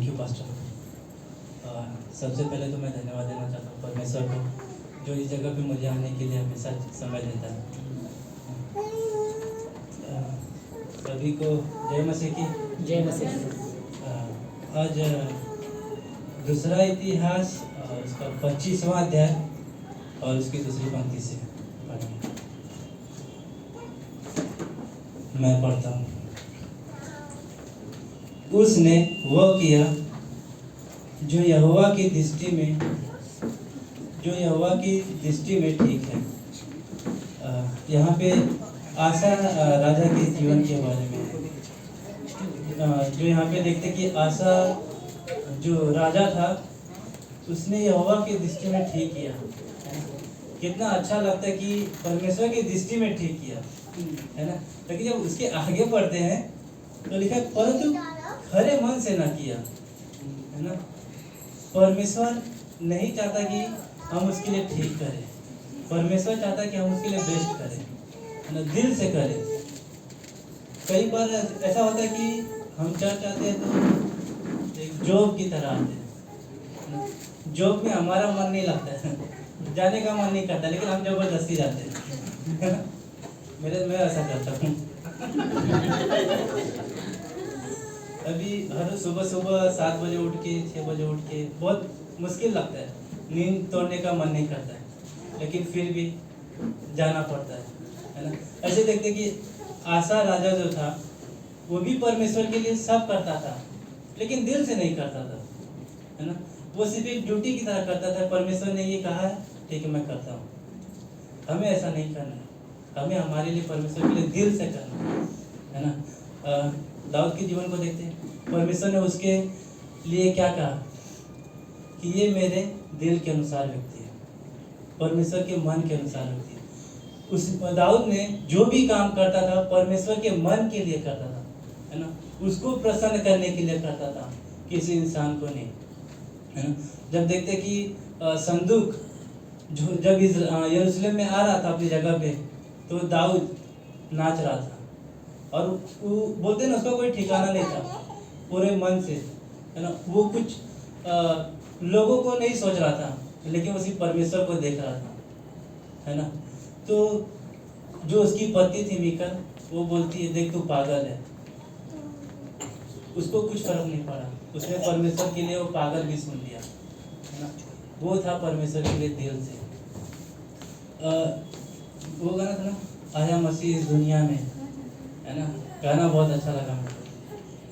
Thank you pastor. सबसे पहले तो मैं धन्यवाद देना चाहता हूँ परमेश्वर को, जो इस जगह पे मुझे आने के लिए हमेशा समय देता है। सभी को जय मसीह की। जय मसीह। आज दूसरा इतिहास उसका 25वां अध्याय और उसकी दूसरी पंक्ति से पढ़ेंगे। मैं पढ़ता हूँ। उसने वह किया जो यहोवा की दृष्टि में ठीक है। यहाँ पे आसा राजा के जीवन के बारे में जो यहाँ पे देखते कि आसा जो राजा था उसने यहोवा की दृष्टि में ठीक किया। कितना अच्छा लगता है कि परमेश्वर की दृष्टि में ठीक किया, है ना। लेकिन जब उसके आगे पढ़ते हैं तो लिखा है परंतु खरे मन से ना किया, है ना। परमेश्वर नहीं चाहता कि हम उसके लिए ठीक करें, परमेश्वर चाहता है कि हम उसके लिए बेस्ट करें, है ना, दिल से करें। कई बार ऐसा होता है कि हम चर्च आते हैं तो एक जॉब की तरह आते हैं। जॉब में हमारा मन नहीं लगता है, जाने का मन नहीं करता, लेकिन हम जबरदस्ती जाते हैं। मैं ऐसा करता हूँ। अभी हर सुबह 7 बजे उठ के 6 बजे उठ के बहुत मुश्किल लगता है, नींद तोड़ने का मन नहीं करता है, लेकिन फिर भी जाना पड़ता है ना। ऐसे देखते कि आसा राजा जो था वो भी परमेश्वर के लिए सब करता था, लेकिन दिल से नहीं करता था, है ना। वो सिर्फ एक ड्यूटी की तरह करता था। परमेश्वर ने ये कहा है, ठीक है मैं करता हूँ। हमें ऐसा नहीं करना है, हमें हमारे लिए परमेश्वर के लिए दिल से करना है ना। दाऊद के जीवन को देखते हैं, परमेश्वर ने उसके लिए क्या कहा कि ये मेरे दिल के अनुसार व्यक्ति है, परमेश्वर के मन के अनुसार व्यक्ति है। उस दाऊद ने जो भी काम करता था परमेश्वर के मन के लिए करता था, है ना, उसको प्रसन्न करने के लिए करता था, किसी इंसान को नहीं, है ना। जब देखते कि संदूक जब यरूशलेम में आ रहा था अपनी जगह पे, तो दाऊद नाच रहा था, और वो बोलते ना उसका कोई ठिकाना नहीं था, पूरे मन से, है ना। वो कुछ लोगों को नहीं सोच रहा था, लेकिन उसी परमेश्वर को देख रहा था, है ना। तो जो उसकी पत्नी थी मीकल, वो बोलती है देख तू पागल है, उसको कुछ फर्क नहीं पड़ा, उसने परमेश्वर के लिए वो पागल भी सुन लिया, है ना। वो था परमेश्वर के लिए दिल से। वो गाना था ना, आया मसीह इस दुनिया में, है ना, गाना बहुत अच्छा लगा मुझे।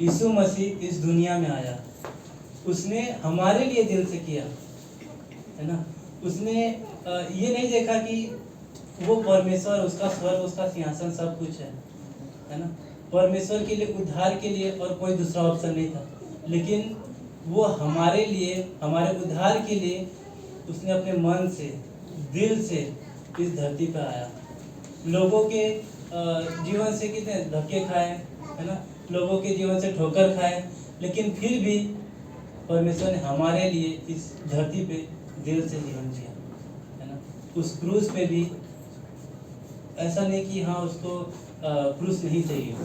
यीशु मसीह इस दुनिया में आया, उसने हमारे लिए दिल से किया, है ना। उसने ये नहीं देखा कि वो परमेश्वर, उसका स्वर्ग, उसका सिंहासन सब कुछ है ना। परमेश्वर के लिए, उद्धार के लिए और कोई दूसरा ऑप्शन नहीं था, लेकिन वो हमारे लिए, हमारे उद्धार के लिए उसने अपने मन से, दिल से इस धरती पर आया। लोगों के जीवन से कितने धक्के खाए, है ना, लोगों के जीवन से ठोकर खाए, लेकिन फिर भी परमेश्वर ने हमारे लिए इस धरती पे दिल से जीवन जिया, है ना। उस क्रूस पे भी ऐसा नहीं कि हाँ उसको क्रूस नहीं चाहिए,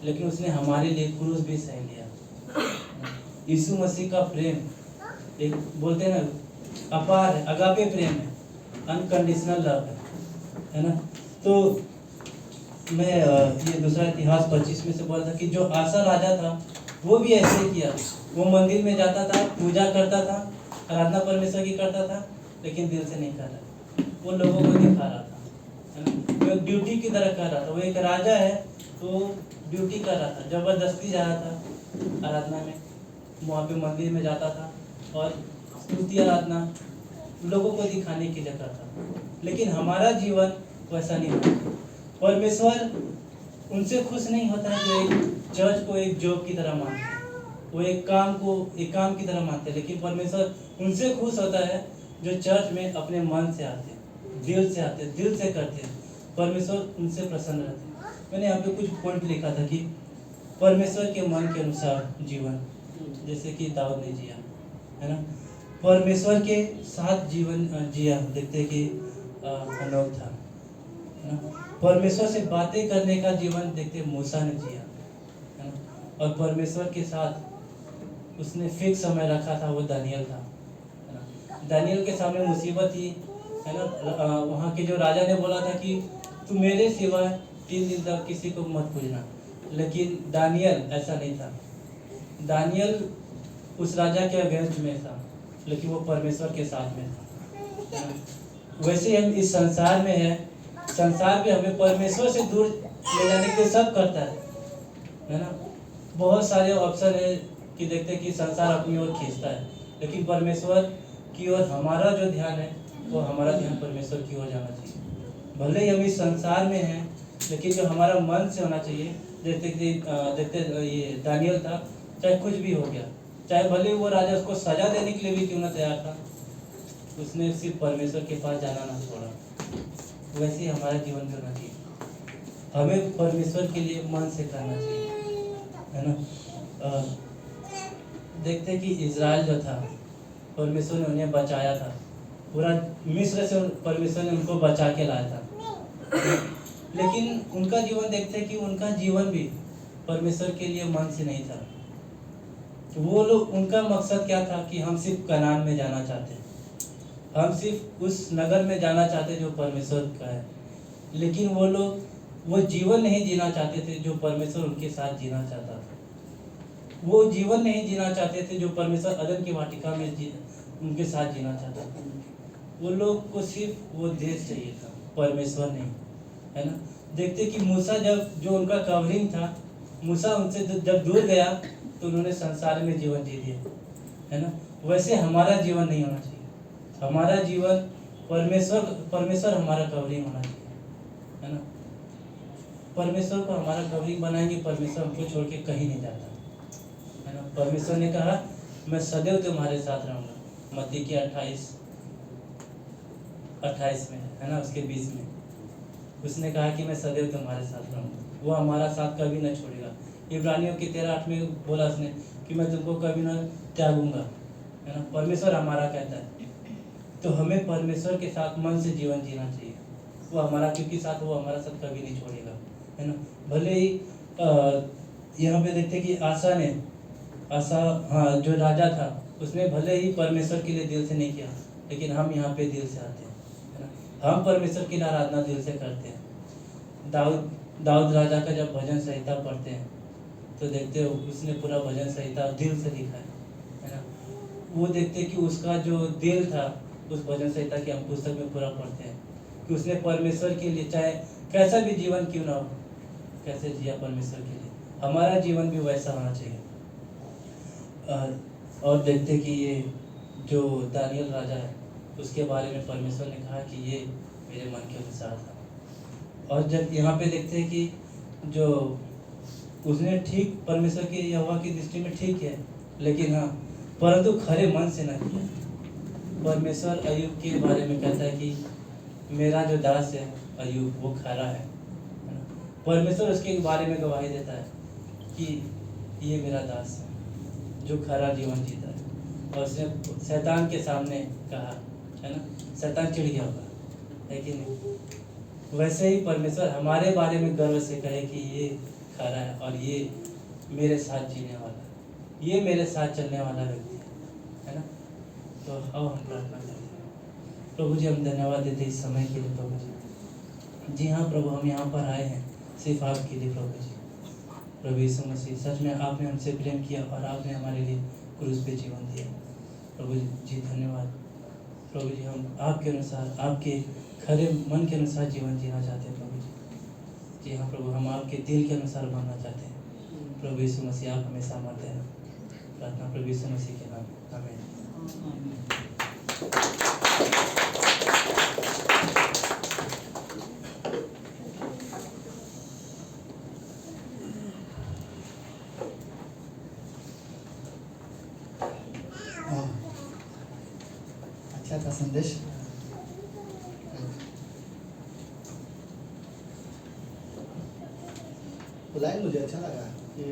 लेकिन उसने हमारे लिए क्रूस भी सह लिया। यीशु मसीह का प्रेम एक बोलते हैं ना, अपार है, अगापे प्रेम है, अनकंडीशनल लव है ना। तो मैं ये दूसरा इतिहास 25 में से बोला था कि जो आसा राजा था वो भी ऐसे ही किया। वो मंदिर में जाता था, पूजा करता था, आराधना परमेश्वर की करता था, लेकिन दिल से नहीं कर रहा, वो लोगों को दिखा रहा था, है ना। वो ड्यूटी की तरह कर रहा था। वो एक राजा है तो ड्यूटी कर रहा था, जबरदस्ती जा रहा था आराधना में, वहाँ पे मंदिर में जाता था और स्तुति आराधना लोगों को दिखाने के लिए करता। लेकिन हमारा जीवन वैसा नहीं होता। परमेश्वर उनसे खुश नहीं होता है जो एक चर्च को एक जॉब की तरह मानते हैं, वो एक काम को एक काम की तरह मानते हैं। लेकिन परमेश्वर उनसे खुश होता है जो चर्च में अपने मन से आते हैं, दिल से आते हैं, दिल से करते हैं। परमेश्वर उनसे प्रसन्न रहते हैं। मैंने यहाँ पे कुछ पॉइंट लिखा था कि परमेश्वर के मन के अनुसार जीवन, जैसे कि दाऊद ने जिया, है ना। परमेश्वर के साथ जीवन जिया, देखते कि हनोक था, है ना। परमेश्वर से बातें करने का जीवन देखते मूसा ने जिया, है ना। और परमेश्वर के साथ उसने फिक्स समय रखा था, वो दानियल था, है ना। दानियल के सामने मुसीबत थी, है ना। वहाँ के जो राजा ने बोला था कि तू मेरे सिवा 3 दिन तक किसी को मत पूजना, लेकिन दानियल ऐसा नहीं था। दानियल उस राजा के अगेंस्ट में था, लेकिन वो परमेश्वर के साथ में था, है ना। वैसे हम इस संसार में है, संसार भी हमें परमेश्वर से दूर ले जाने के लिए सब करता है ना। बहुत सारे ऑप्शन है कि देखते हैं कि संसार अपनी ओर खींचता है, लेकिन परमेश्वर की ओर हमारा जो ध्यान है वो हमारा ध्यान परमेश्वर की ओर जाना चाहिए। भले ही हम इस संसार में हैं, लेकिन जो हमारा मन से होना चाहिए। देखते ये दानियल था, चाहे कुछ भी हो गया, चाहे भले वो राजा उसको सजा देने के लिए भी क्यों ना तैयार था, उसने सिर्फ परमेश्वर के पास जाना ना छोड़ा। वैसे ही हमारा जीवन भी होना चाहिए, हमें परमेश्वर के लिए मन से करना चाहिए, है ना। देखते कि इज़राइल जो था, परमेश्वर ने उन्हें बचाया था, पूरा मिस्र से परमेश्वर ने उनको बचा के लाया था, लेकिन उनका जीवन देखते कि उनका जीवन भी परमेश्वर के लिए मन से नहीं था। वो लोग, उनका मकसद क्या था कि हम सिर्फ कनान में जाना चाहते, हम सिर्फ उस नगर में जाना चाहते जो परमेश्वर का है, लेकिन वो लोग वो जीवन नहीं जीना चाहते थे जो परमेश्वर उनके साथ जीना चाहता था। वो जीवन नहीं जीना चाहते थे जो परमेश्वर अदन की वाटिका में उनके साथ जीना चाहता था। वो लोग को सिर्फ वो देश चाहिए था, परमेश्वर नहीं, है ना। देखते कि मूसा, जब जो उनका कवरिंग था, मूसा उनसे जब दूर गया तो उन्होंने संसार में जीवन जी लिया, है ना। वैसे हमारा जीवन नहीं होना चाहिए, हमारा जीवन परमेश्वर हमारा कवरिंग होना चाहिए, है ना। परमेश्वर को हमारा कवरिंग बनाएंगे, परमेश्वर हमको छोड़ के कहीं नहीं जाता, है ना। परमेश्वर ने कहा मैं सदैव तुम्हारे साथ रहूंगा, मत्ती की 28 में, है ना, उसके 20 में उसने कहा कि मैं सदैव तुम्हारे साथ रहूंगा, वो हमारा साथ कभी न छोड़ेगा। इब्रानियों की 13:8 में बोला उसने कि मैं तुमको कभी न त्यागूंगा, है ना। परमेश्वर हमारा कहता है, तो हमें परमेश्वर के साथ मन से जीवन जीना चाहिए। वो हमारा, क्योंकि साथ वो हमारा साथ कभी नहीं छोड़ेगा, है ना। भले ही यहाँ पे देखते कि हाँ, जो राजा था, उसने भले ही परमेश्वर के लिए दिल से नहीं किया, लेकिन हम यहाँ पे दिल से आते हैं, है ना। हम परमेश्वर की आराधना दिल से करते हैं। दाऊद राजा का जब भजन संहिता पढ़ते हैं तो देखते हो उसने पूरा भजन संहिता दिल से लिखा है ना। वो देखते कि उसका जो दिल था उस भजन संहिता की हम पुस्तक में पूरा पढ़ते हैं कि उसने परमेश्वर के लिए, चाहे कैसा भी जीवन क्यों ना हो, कैसे जिया परमेश्वर के लिए। हमारा जीवन भी वैसा होना चाहिए। और देखते कि ये जो दानियल राजा है, उसके बारे में परमेश्वर ने कहा कि ये मेरे मन के अनुसार था। और जब यहाँ पे देखते हैं कि जो उसने ठीक परमेश्वर की, यहोवा की दृष्टि में ठीक है, लेकिन हाँ, परंतु खरे मन से न किया। परमेश्वर अय्यूब के बारे में कहता है कि मेरा जो दास है अय्यूब, वो खरा है ना। परमेश्वर उसके बारे में गवाही देता है कि ये मेरा दास है जो खरा जीवन जीता है। और उसने शैतान के सामने कहा, है ना, शैतान चिढ़ गया होगा, है कि नहीं। वैसे ही परमेश्वर हमारे बारे में गर्व से कहे कि ये खरा है और ये मेरे साथ जीने वाला, ये मेरे साथ चलने वाला व्यक्ति है ना। तो आओ हम प्रार्थना करते हैं। प्रभु जी, हम धन्यवाद देते इस समय के लिए प्रभु जी। जी हाँ प्रभु, हम यहाँ पर आए हैं सिर्फ आपके लिए प्रभु जी। प्रभु यीशु मसीह, सच में आपने हमसे प्रेम किया और आपने हमारे लिए क्रूस पे जीवन दिया। प्रभु जी धन्यवाद। प्रभु जी, हम आपके अनुसार, आपके खरे मन के अनुसार जीवन जीना चाहते हैं प्रभु जी। जी हाँ प्रभु, हम आपके दिल के अनुसार बनना चाहते हैं। प्रभु यीशु मसीह, आप हमें सामर्थ्य है। प्रार्थना प्रभु यीशु मसीह के नाम, आमीन। अच्छा था संदेश। लाइन मुझे अच्छा लगा कि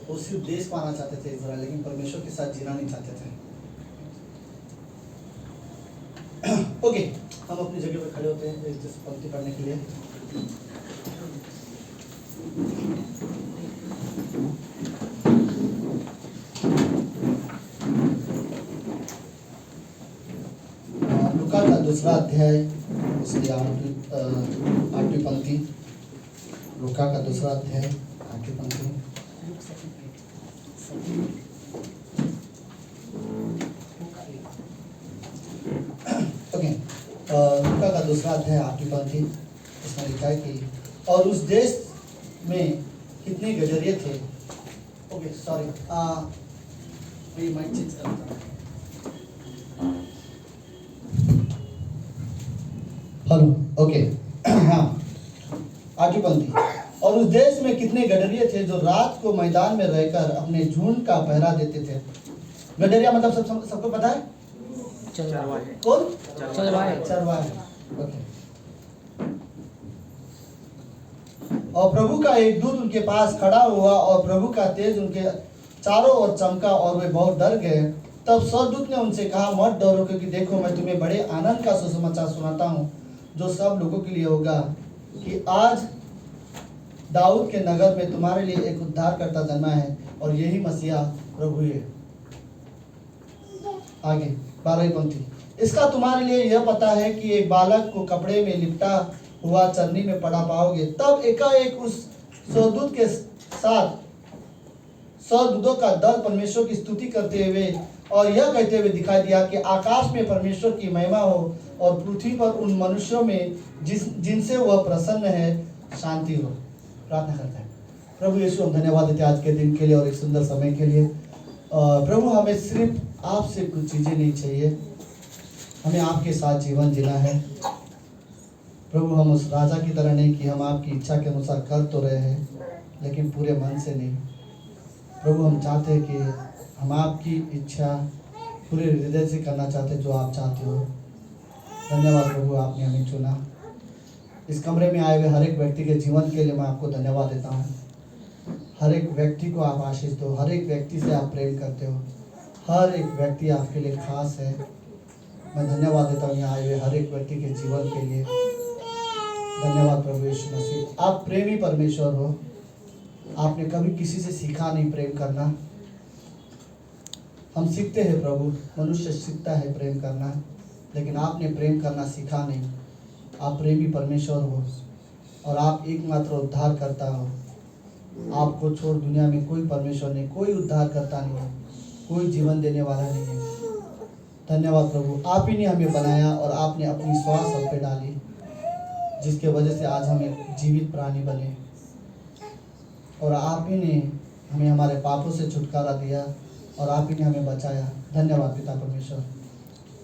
वो सिर्फ देश पाना चाहते थे इज़राइल, लेकिन परमेश्वर के साथ जीना नहीं चाहते थे। ओके, हम अपनी जगह पर खड़े होते हैं एक पंक्ति पढ़ने के लिए। दूसरा अध्याय उसकी 8वीं पंक्ति। लूका का दूसरा अध्याय 8वीं पंक्ति। ओके, लूका का दूसरा अध्याय 8वीं पंक्ति। इसमें लिखा है कि और उस देश में कितने गजरिये थे। ओके सॉरी, ये माइक चेंज करता हूँ। हेलो, ओके, हाँ, 8वीं पंक्ति। और उस देश में कितने गडरिये थे जो रात को मैदान में रहकर अपने झुंड का पहरा देते थे। गडरिया मतलब सबको पता है? चरवाहे। कौन? चरवाहे। ओके। और प्रभु का एक दूत उनके पास खड़ा हुआ और प्रभु का तेज उनके चारों ओर चमका और वे बहुत डर गए। तब स्वर्गदूत ने उनसे कहा, मत डरो, क्योंकि देखो मैं तुम्हें बड़े आनंद का सुसमाचार सुनाता हूँ जो सब लोगों के लिए होगा, कि आज दाऊद के नगर में तुम्हारे लिए एक उद्धारकर्ता जन्मा है और यही मसीहा प्रभु है। आगे 12वीं पंक्ति। इसका तुम्हारे लिए यह पता है कि एक बालक को कपड़े में लिपटा हुआ चरनी में पड़ा पाओगे। तब एकाएक उस स्वर्गदूत के साथ स्वर्गदूतों का दल परमेश्वर की स्तुति करते हुए और यह कहते हुए दिखाई दिया कि आकाश में परमेश्वर की महिमा हो और पृथ्वी पर उन मनुष्यों में जिनसे वह प्रसन्न है शांति हो। प्रार्थना करते हैं। प्रभु यीशु, हम धन्यवाद देते हैं आज के दिन के लिए और एक सुंदर समय के लिए। प्रभु, हमें सिर्फ आपसे कुछ चीज़ें नहीं चाहिए, हमें आपके साथ जीवन जीना है। प्रभु, हम उस राजा की तरह नहीं कि हम आपकी इच्छा के अनुसार कर तो रहे हैं लेकिन पूरे मन से नहीं। प्रभु, हम चाहते हैं कि हम आपकी इच्छा पूरे हृदय से करना चाहते हैं जो आप चाहते हो। धन्यवाद प्रभु, आपने हमें चुना। इस कमरे में आए हुए हर एक व्यक्ति के जीवन के लिए मैं आपको धन्यवाद देता हूँ। हर एक व्यक्ति को आप आशीष दो, हर एक व्यक्ति से आप प्रेम करते हो, हर एक व्यक्ति आपके लिए खास है। मैं धन्यवाद देता हूँ यहाँ आए हुए हर एक व्यक्ति के जीवन के लिए। धन्यवाद प्रभु यीशु मसीह, आप प्रेमी परमेश्वर हो। आपने कभी किसी से सीखा नहीं प्रेम करना। हम सीखते हैं प्रभु, मनुष्य सीखता है प्रेम करना, लेकिन आपने प्रेम करना सीखा नहीं। आप प्रेमी परमेश्वर हो और आप एकमात्र उद्धार करता हो। आपको छोड़ दुनिया में कोई परमेश्वर नहीं, कोई उद्धार करता नहीं है, कोई जीवन देने वाला नहीं है। धन्यवाद प्रभु, आप ही ने हमें बनाया और आपने अपनी श्वास हम पे डाली, जिसके वजह से आज हम एक जीवित प्राणी बने। और आप ही ने हमें हमारे पापों से छुटकारा दिया और आप ही ने हमें बचाया। धन्यवाद पिता परमेश्वर,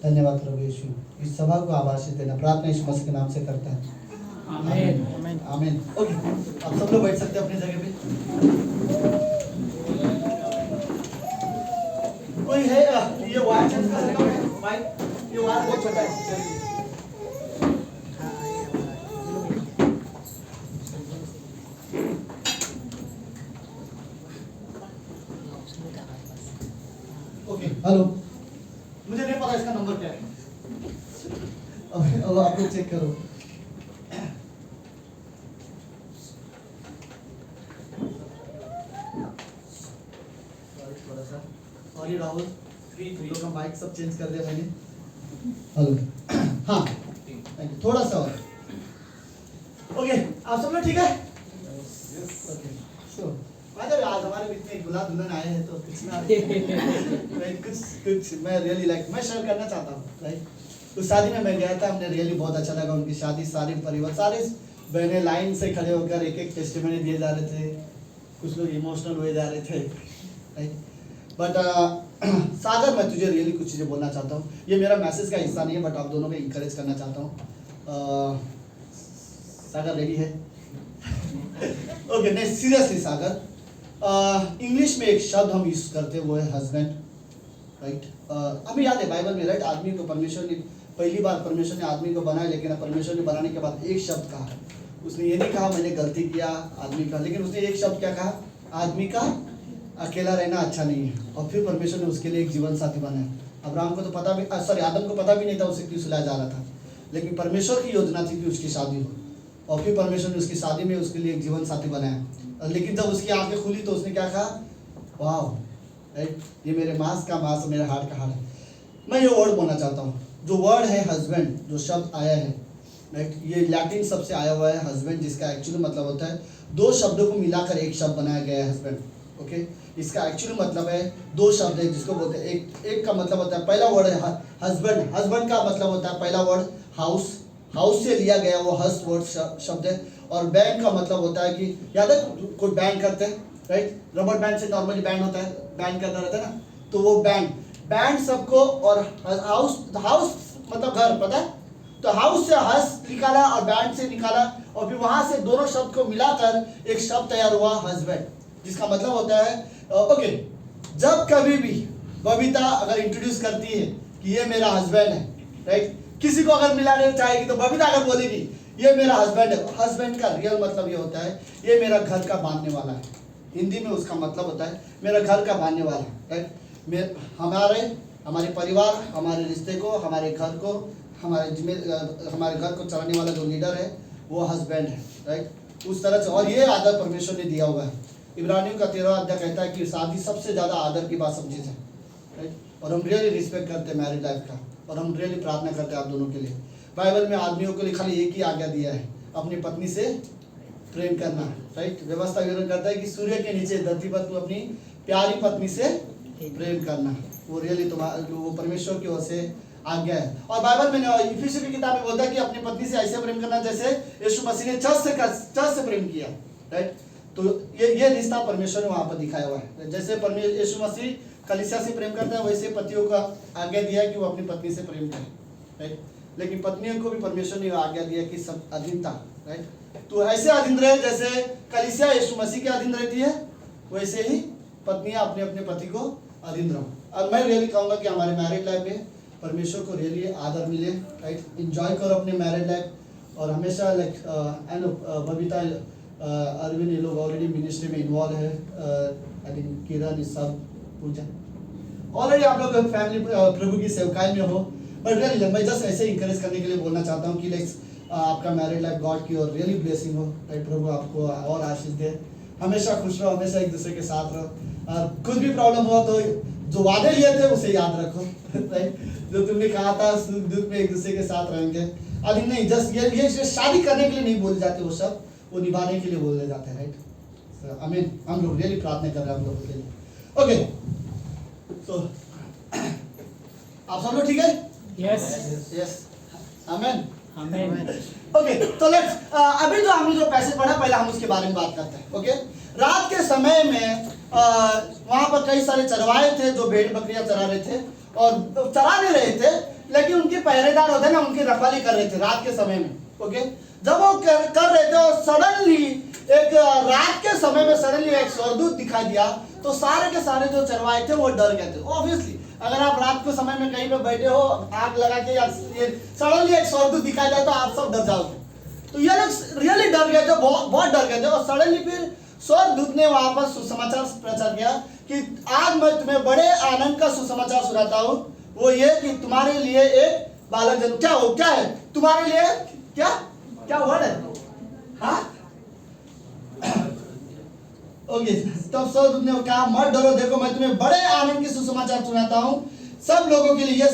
धन्यवाद प्रभु यीशु। इस सभा को आप आशीष देना, प्रार्थना यीशु मसीह के नाम से करते हैं। आमीन आमीन। ओके, आप सब लोग बैठ सकते हैं अपनी जगह पे। कोई है ये वायर चेंज कर सकता है? माइक, ये वायर बहुत छोटा है। ओके, हेलो, मुझे नहीं पता इसका नंबर क्या है। अब आप लोग चेक करो। सॉरी राहुल, तुम लोग का माइक सब चेंज कर दिया मैंने। हेलो, हाँ, थैंक यू। थोड़ा सा और। ओके, आप सब लोग ठीक है? ओके, सो आज हमारे बीच में एक दूल्हा दुल्हन आए हैं, तो कुछ ना कुछ मैं रियली मैं शेयर करना चाहता हूँ। राइट, उस शादी में मैं गया था, हमने रियली बहुत अच्छा लगा। उनकी शादी, सारे परिवार, सारे बहनें लाइन से खड़े होकर एक एक टेस्टिमनी दिए जा रहे थे, कुछ लोग इमोशनल हुए जा रहे थे। राइट, बट सागर, मैं तुझे रियली कुछ चीज़ें बोलना चाहता हूँ। ये मेरा मैसेज का हिस्सा नहीं है, बट आप दोनों को इंकरेज करना चाहता हूँ। सागर रेडी है? ओके, नहीं, सीरियसली सागर, इंग्लिश में एक शब्द हम यूज करते हैं, वो है हस्बैंड। राइट, हमें याद है बाइबल में, राइट, आदमी को परमेश्वर ने पहली बार परमेश्वर ने आदमी को बनाया, लेकिन परमेश्वर ने बनाने के बाद एक शब्द कहा। उसने ये नहीं कहा मैंने गलती किया आदमी का, लेकिन उसने एक शब्द क्या कहा? आदमी का अकेला रहना अच्छा नहीं है। और फिर परमेश्वर ने उसके लिए एक जीवन साथी बनाया। अब्राहम को तो पता भी, सॉरी, आदम को पता भी नहीं था उसे क्यों सुलाया जा रहा था, लेकिन परमेश्वर की योजना थी कि उसकी शादी हो। और फिर परमेश्वर ने उसकी शादी में उसके लिए एक जीवन साथी बनाया। लेकिन जब उसकी आंखें खुली तो उसने क्या कहा? वाह, राइट, ये मेरे मांस का मांस, मेरे हाड़ का हाड़ है। मैं ये वर्ड बोलना चाहता हूँ, जो वर्ड है हस्बैंड, जो शब्द आया है, राइट, ये लैटिन शब्द से आया हुआ है हस्बैंड, जिसका एक्चुअली मतलब होता है दो शब्दों को मिलाकर एक शब्द बनाया गया है हस्बैंड। ओके, इसका एक्चुअली मतलब है दो शब्द है जिसको बोलते हैं, एक का मतलब होता है, पहला वर्ड है हस्बैंड। हस्बैंड का मतलब होता है पहला वर्ड हाउस, हाउस से लिया गया वो हस वर्ड शब्द है। और बैंक का मतलब होता है कि याद है कोई बैंक करते हैं, राइट, रबर बैंड से नॉर्मली बैंड होता है, बैंड करना रहता है ना, तो वो बैंड सबको, और हाउस, हाउस मतलब घर, पता है, तो हाउस से हस निकाला और बैंड से निकाला, और फिर वहां से दोनों शब्द को मिलाकर एक शब्द तैयार हुआ हस्बैंड, जिसका मतलब होता है ओके, जब कभी भी बबीता अगर इंट्रोड्यूस करती है कि ये मेरा हस्बैंड है, राइट, किसी को अगर मिलाने चाहेगी तो बबीता अगर बोलेगी ये मेरा हस्बैंड है, हस्बैंड का रियल मतलब ये होता है ये मेरा घर का बांधने वाला है। हिंदी में उसका मतलब होता है मेरा घर का बांधने वाला है, राइट, हमारे परिवार, हमारे रिश्ते को, हमारे घर को, हमारे घर को चलाने वाला जो लीडर है वो हस्बैंड है, राइट, उस तरह से। और ये आदर परमेश्वर ने दिया हुआ है। इब्रानियों का 13वां अध्याय कहता है कि शादी सबसे ज़्यादा आदर की बात सब चीज़ है, राइट, और हम रियली रिस्पेक्ट करते हैं मैरिज लाइफ का, और हम रियली प्रार्थना करते हैं आप दोनों के लिए। बाइबल में आदमियों के लिए खाली एक ही आज्ञा दिया है, अपनी पत्नी से प्रेम करना, राइट, व्यवस्था विवरण करता है कि सूर्य के नीचे धरती पर तू अपनी प्यारी पत्नी से प्रेम करना, वो रियली वो परमेश्वर की ओर से आज्ञा है। और बाइबल में इफिसियों की किताब में बोलता है कि अपनी पत्नी से ऐसे प्रेम करना जैसे यीशु मसीह ने चर्च से प्रेम किया, राइट, तो ये रिश्ता परमेश्वर ने वहाँ पर दिखाया हुआ है। जैसे यीशु मसीह कलीसिया से प्रेम करता है, वैसे पतियों का आज्ञा दिया है कि वो अपनी पत्नी से प्रेम करें, राइट, लेकिन पत्नियों को भी परमेश्वर ने आज्ञा दिया कि सब अधीनता, राइट, तो ऐसे अधीन रहे जैसे कलीसिया यीशु मसीह के अधीन रहती है, वैसे ही पत्नियां अपने अपने पति को अधीन रहो। और मैं रियली कहूँगा कि हमारे मैरिड लाइफ में परमेश्वर को रियली आदर मिले, राइट, इंजॉय करो अपने मैरिड लाइफ, और हमेशा लाइक बबीता, अरविंद, ये लोग ऑलरेडी मिनिस्ट्री में इन्वॉल्व है, आई थिंक किरण, सब पूजा, ऑलरेडी आप लोग फैमिली प्रभु की सेवकाई में हो, बट रियली मैं जस्ट ऐसे इंकरेज करने के लिए बोलना चाहता हूँ कि लाइक आपका मैरिड लाइफ गॉड की और रियली ब्लेसिंग हो, राइट, प्रभु आपको और आशीष दे, हमेशा खुश रहो, हमेशा एक दूसरे के साथ रहो, और कुछ भी प्रॉब्लम हो तो जो वादे लिए थे उसे याद रखो, राइट, जो तुमने कहा था सुख दुख में एक दूसरे के साथ रहेंगे, अभी नहीं, जस्ट ये शादी करने के लिए नहीं बोले जाते, वो सब वो निभाने के लिए बोले जाते हैं, राइट, आमीन। हम लोग रियली प्रार्थना कर रहे हैं आप लोगों के लिए। ओके, तो आप सब लोग ठीक है? यस, आमीन, आमीन। ओके, तो लेट्स अभी जो हमने जो पैसेज पढ़ा पहले हम उसके बारे में बात करते हैं। ओके, रात के समय में वहां पर कई सारे चरवाहे थे जो भेड़ बकरियां चरा रहे थे, और चरा नहीं रहे थे, लेकिन उनके पहरेदार होते ना, उनकी रखवाली कर रहे थे रात के समय में। ओके, जब वो कर रहे थे और सडनली एक रात के समय में सडनली एक स्वर्गदूत दिखाई दिया, तो सारे के सारे जो चरवाहे थे वो डर गए थे। ऑब्वियसली अगर आप रात के समय में कहीं पे बैठे हो, आग लगा के, या सडनली एक स्वर्गदूत दिखाई जाए तो आप सब डर जाओगे। तो ये लोग रियली डर गए थे, बहुत डर गए थे। और सडनली फिर स्वर्गदूत ने वहां पर सुसमाचार प्रचार किया कि आज मैं तुम्हें बड़े आनंद का सुसमाचार सुनाता हूँ, वो ये कि तुम्हारे लिए एक बालक जन्म। क्या है तुम्हारे लिए? क्या वर्ड है? हाँ, ओके, तब स्वर्गदूत ने कहा मत डरो, देखो मैं तुम्हें बड़े आनंद के सुसमाचार सुनाता हूँ सब लोगों के लिए।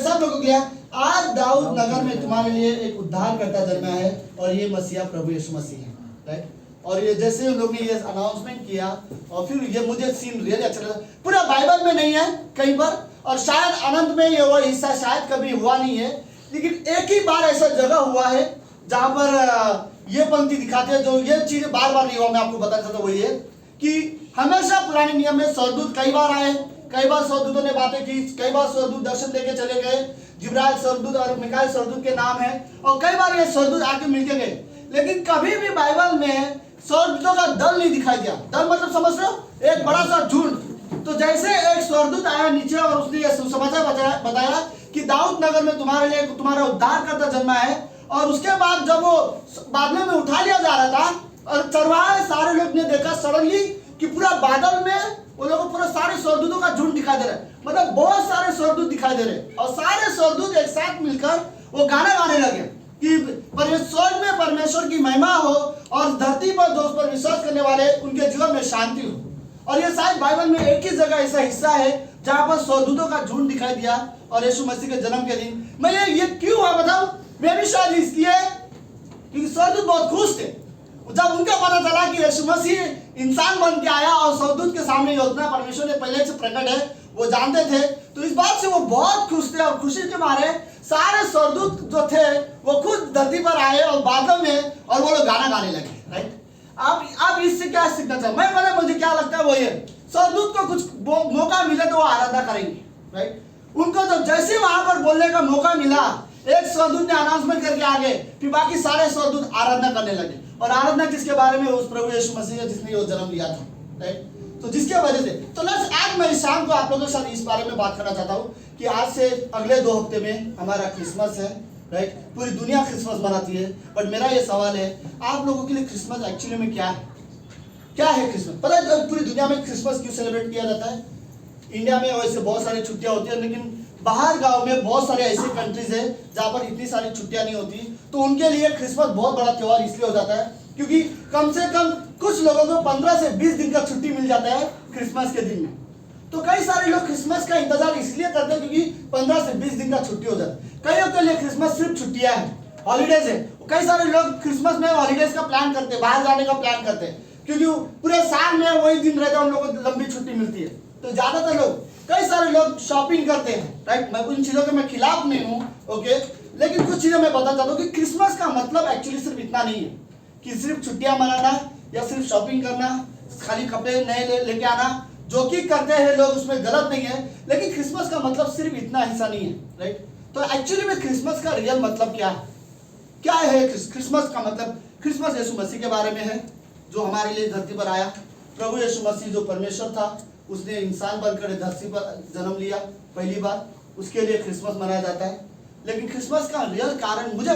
आज दाऊद नगर में तुम्हारे लिए एक उद्धारकर्ता जन्मा है, और ये मसीहा प्रभु यीशु मसीह है, राइट। और ये जैसे उन लोग ने ये अनाउंसमेंट किया, और फिर ये मुझे सीन रियली अच्छा लगा। पूरा बाइबल में नहीं है कहीं पर, और शायद अनंत में ये वो हिस्सा शायद कभी हुआ नहीं है, लेकिन एक ही बार ऐसा जगह हुआ है जहां पर ये पंक्ति दिखाते हैं, जो ये चीज बार बार नहीं हुआ। मैं आपको बताना चाहता हूँ वही है कि हमेशा पुराने नियम में स्वर्गदूत कई बार आए, कई बार स्वर्गदूतों ने बातें की, कई बार स्वर्गदूत दर्शन देके चले गए। जिब्राइल स्वर्गदूत और मिकाएल स्वर्गदूत के नाम है, और कई बार ये स्वर्गदूत आके मिलके गए, लेकिन कभी भी बाइबल में स्वर्गदूतों का दल नहीं दिखाई दिया। दल मतलब समझ रहे हो? एक बड़ा सा झुंड। तो जैसे एक स्वर्गदूत आया नीचे और उसने ये सुसमाचार बताया कि दाऊद नगर में तुम्हारे लिए तुम्हारा उद्धारकर्ता जन्मा है, और उसके बाद जब वो बादलों में उठा लिया जा रहा था, और चरवाहे सारे लोग ने देखा सडनली कि पूरा बादल में वो लोगों को पूरा सारे स्वर्गदूतों का झुंड दिखाई दे रहा है, मतलब बहुत सारे स्वर्गदूत दिखाई दे रहे हैं, और सारे स्वर्गदूत एक साथ मिलकर वो गाना गाने लगे कि स्वर्ग में परमेश्वर की महिमा हो, और धरती पर जो उस पर विश्वास करने वाले उनके जीवन में शांति हो। और ये शायद बाइबल में एक ही जगह ऐसा हिस्सा है जहां पर स्वर्गदूतों का झुंड दिखाई दिया और यीशु मसीह के जन्म के दिन। मैं ये क्यों हुआ बताऊं? मैं भी शायद इसलिए क्योंकि स्वर्गदूत बहुत खुश थे जब उनका पता चला कि यीशु मसीह इंसान बन के आया और स्वर्गदूत के सामने योजना परमेश्वर ने पहले से प्रकट है, वो जानते थे। तो इस बात से वो बहुत खुश थे और खुशी के मारे सारे स्वर्गदूत जो थे वो खुद धरती पर आए और बादल में, और वो लोग गाना गाने लगे। राइट, आप इससे क्या सीखना चाहते? मैं पता मुझे क्या लगता है वो ये, स्वर्गदूत को कुछ मौका मिले तो वो आराधना करेंगे। राइट, उनको जब जैसे वहां पर बोलने का मौका मिला, एक स्वर्गदूत ने अनाउंसमेंट करके आगे, फिर बाकी सारे स्वर्गदूत आराधना करने लगे। और आराधना किसके बारे में? उस प्रभु यीशु मसीह जिसने वो जन्म लिया था। राइट, तो जिसके वजह से तो आज मैं इस शाम को आप लोगों के साथ इस बारे में बात करना चाहता हूँ कि आज से अगले 2 हफ्ते में हमारा क्रिसमस है। राइट, पूरी दुनिया क्रिसमस मनाती है, बट मेरा ये सवाल है आप लोगों के लिए क्रिसमस एक्चुअली में क्या है? क्या है क्रिसमस? पता है पूरी दुनिया में क्रिसमस क्यों सेलिब्रेट किया जाता है? इंडिया में वैसे बहुत सारी छुट्टियां होती है, लेकिन बाहर गांव में बहुत सारे ऐसे कंट्रीज है जहां पर इतनी सारी छुट्टियां नहीं होती, तो उनके लिए क्रिसमस बहुत बड़ा त्योहार इसलिए हो जाता है क्योंकि कम से कम कुछ लोगों को 15 से 20 दिन का छुट्टी मिल जाता है क्रिसमस के दिन में। तो कई सारे लोग क्रिसमस का इंतजार इसलिए करते हैं क्योंकि 15 से 20 दिन का छुट्टी हो जाता है। कईयों के लिए क्रिसमस सिर्फ छुट्टियां है, हॉलीडेज है। कई सारे लोग क्रिसमस में हॉलीडेज का प्लान करते हैं, बाहर जाने का प्लान करते हैं, क्योंकि पूरे साल में वही दिन रहता है, उन लोगों को लंबी छुट्टी मिलती है। तो ज्यादातर लोग, कई सारे लोग शॉपिंग करते हैं। राइट, मैं उन चीजों के मैं खिलाफ नहीं हूँ, ओके, लेकिन कुछ चीजें मैं बताना चाहता हूँ कि क्रिसमस का मतलब एक्चुअली सिर्फ इतना नहीं है कि सिर्फ छुट्टियां मनाना या सिर्फ शॉपिंग करना, खाली कपड़े नए लेके आना, जो कि करते हैं लोग, उसमें गलत नहीं है, लेकिन क्रिसमस का मतलब सिर्फ इतना हिस्सा नहीं है। राइट, तो एक्चुअली में क्रिसमस का रियल मतलब क्या है? क्या है क्रिसमस का मतलब? क्रिसमस यीशु मसीह के बारे में है जो हमारे लिए धरती पर आया। प्रभु यीशु मसीह जो परमेश्वर था, उसने इंसान बनकर धरती पर जन्म लिया पहली बार, उसके लिए क्रिसमस मनाया जाता है। लेकिन क्रिसमस का रियल कारण मुझे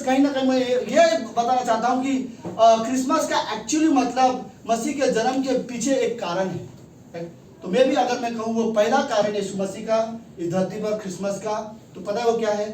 कहीं ना कहीं मैं ये बताना चाहता हूँ कि क्रिसमस का एक्चुअली मतलब मसीह के जन्म के पीछे एक कारण है। तो मैं भी अगर मैं कहूँ वो पहला कारण यीशु मसीह का इस धरती पर क्रिसमस का, तो पता है वो क्या है?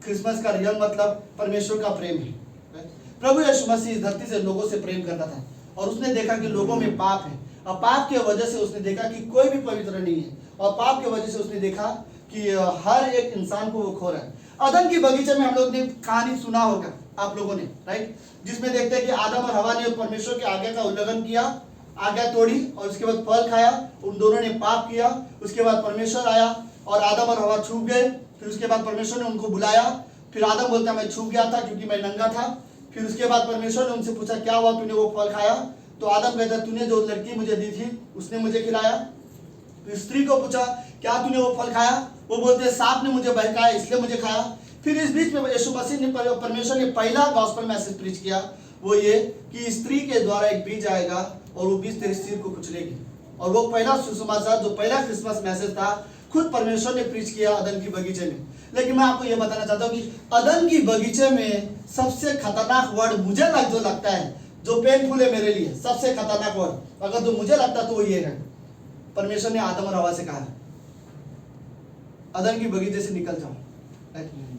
क्रिसमस का रियल मतलब परमेश्वर का प्रेम है। प्रभु यीशु मसीह इस धरती से लोगों से प्रेम करता था और उसने देखा कि लोगों में पाप है, और पाप की वजह से उसने देखा कि कोई भी पवित्र नहीं है, और पाप की वजह से उसने देखा कि हर एक इंसान को वो खो रहा है। अदन की बगीचे में हम लोग ने कहानी सुना होगा आप लोगों ने, राइट, जिसमें देखते हैं कि आदम और हवा ने परमेश्वर के आज्ञा का उल्लंघन किया, आज्ञा तोड़ी और उसके बाद फल खाया, उन दोनों ने पाप किया। उसके बाद परमेश्वर आया और आदम और हवा छूप गए। फिर उसके बाद परमेश्वर ने उनको बुलाया, फिर आदम बोलता मैं छूप गया था क्योंकि मैं नंगा था। फिर उसके बाद परमेश्वर ने उनसे पूछा क्या हुआ, तूने वो फल खाया? तो आदम कहता तूने जो लड़की मुझे दी थी उसने मुझे खिलाया। फिर स्त्री को पूछा क्या तूने वो फल खाया? वो बोलते सांप ने मुझे बहकाया इसलिए मुझे खाया। फिर इस बीच में यीशु मसीह ने, परमेश्वर ने पहला गॉस्पेल मैसेज प्रीच किया, वो ये कि स्त्री के द्वारा एक बीज आएगा और वो बीज तेरे सिर को कुचलेगी। और वो पहला सुसमाचार, जो पहला क्रिसमस मैसेज था, खुद परमेश्वर ने प्रीच किया अदन की बगीचे में। लेकिन मैं आपको ये बताना चाहता हूँ कि अदन की बगीचे में सबसे खतरनाक वर्ड मुझे जो लगता है, जो पेनफुल है मेरे लिए, सबसे खतरनाक वर्ड अगर जो मुझे लगता तो वो ये है, परमेश्वर ने आदम और हवा से कहा अदन की बगीचे से निकल जाओ।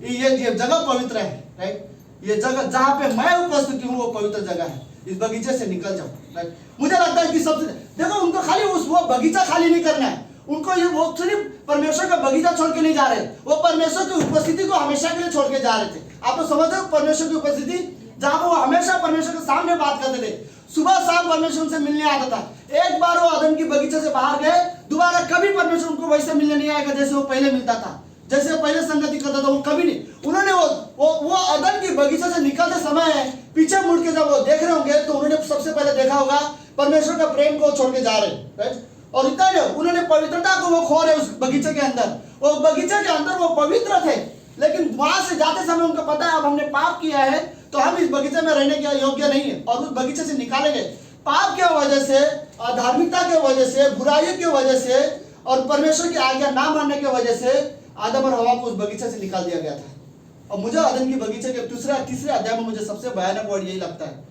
ये जगह पवित्र है, राइट, ये जगह जहां पे मैं उपस्थित हूँ वो पवित्र जगह है, इस बगीचे से निकल जाओ। राइट, मुझे लगता है कि सबसे देखो उनको खाली वो बगीचा खाली नहीं करना है, उनको ये वो सिर्फ परमेश्वर का बगीचा छोड़ के नहीं जा रहे, वो परमेश्वर की उपस्थिति को हमेशा के लिए छोड़ के जा रहे थे। आप तो समझ रहे हो परमेश्वर की उपस्थिति, जहां वो हमेशा परमेश्वर के सामने बात करते थे, सुबह शाम परमेश्वर उनसे मिलने आता था। एक बार वो अदन की बगीचे से बाहर गए, दोबारा कभी परमेश्वर उनको वैसे मिलने नहीं आएगा जैसे वो पहले मिलता था, जैसे पहले संगति करता था, वो कभी नहीं। उन्होंने वो अदन की बगीचे से निकलते समय पीछे मुड़ के जब वो देख रहे होंगे तो उन्होंने सबसे पहले देखा होगा परमेश्वर का प्रेम को छोड़ के जा रहे, राइट। और इतना नहीं, उन्होंने पवित्रता को वो खो रहे उस बगीचे के अंदर। वो बगीचे के अंदर वो पवित्र थे, लेकिन वहां से जाते समय उनको पता है अब हमने पाप किया है तो हम इस बगीचे में रहने के योग्य नहीं है, और उस बगीचे से निकाले गए। पाप की वजह से, अधार्मिकता की वजह से, बुराई की वजह से और परमेश्वर की आज्ञा ना मानने की वजह से आदम और हवा को उस बगीचे से निकाल दिया गया था। और मुझे अदन की बगीचे के तीसरे अध्याय में मुझे सबसे भयानक वर्ड यही लगता है,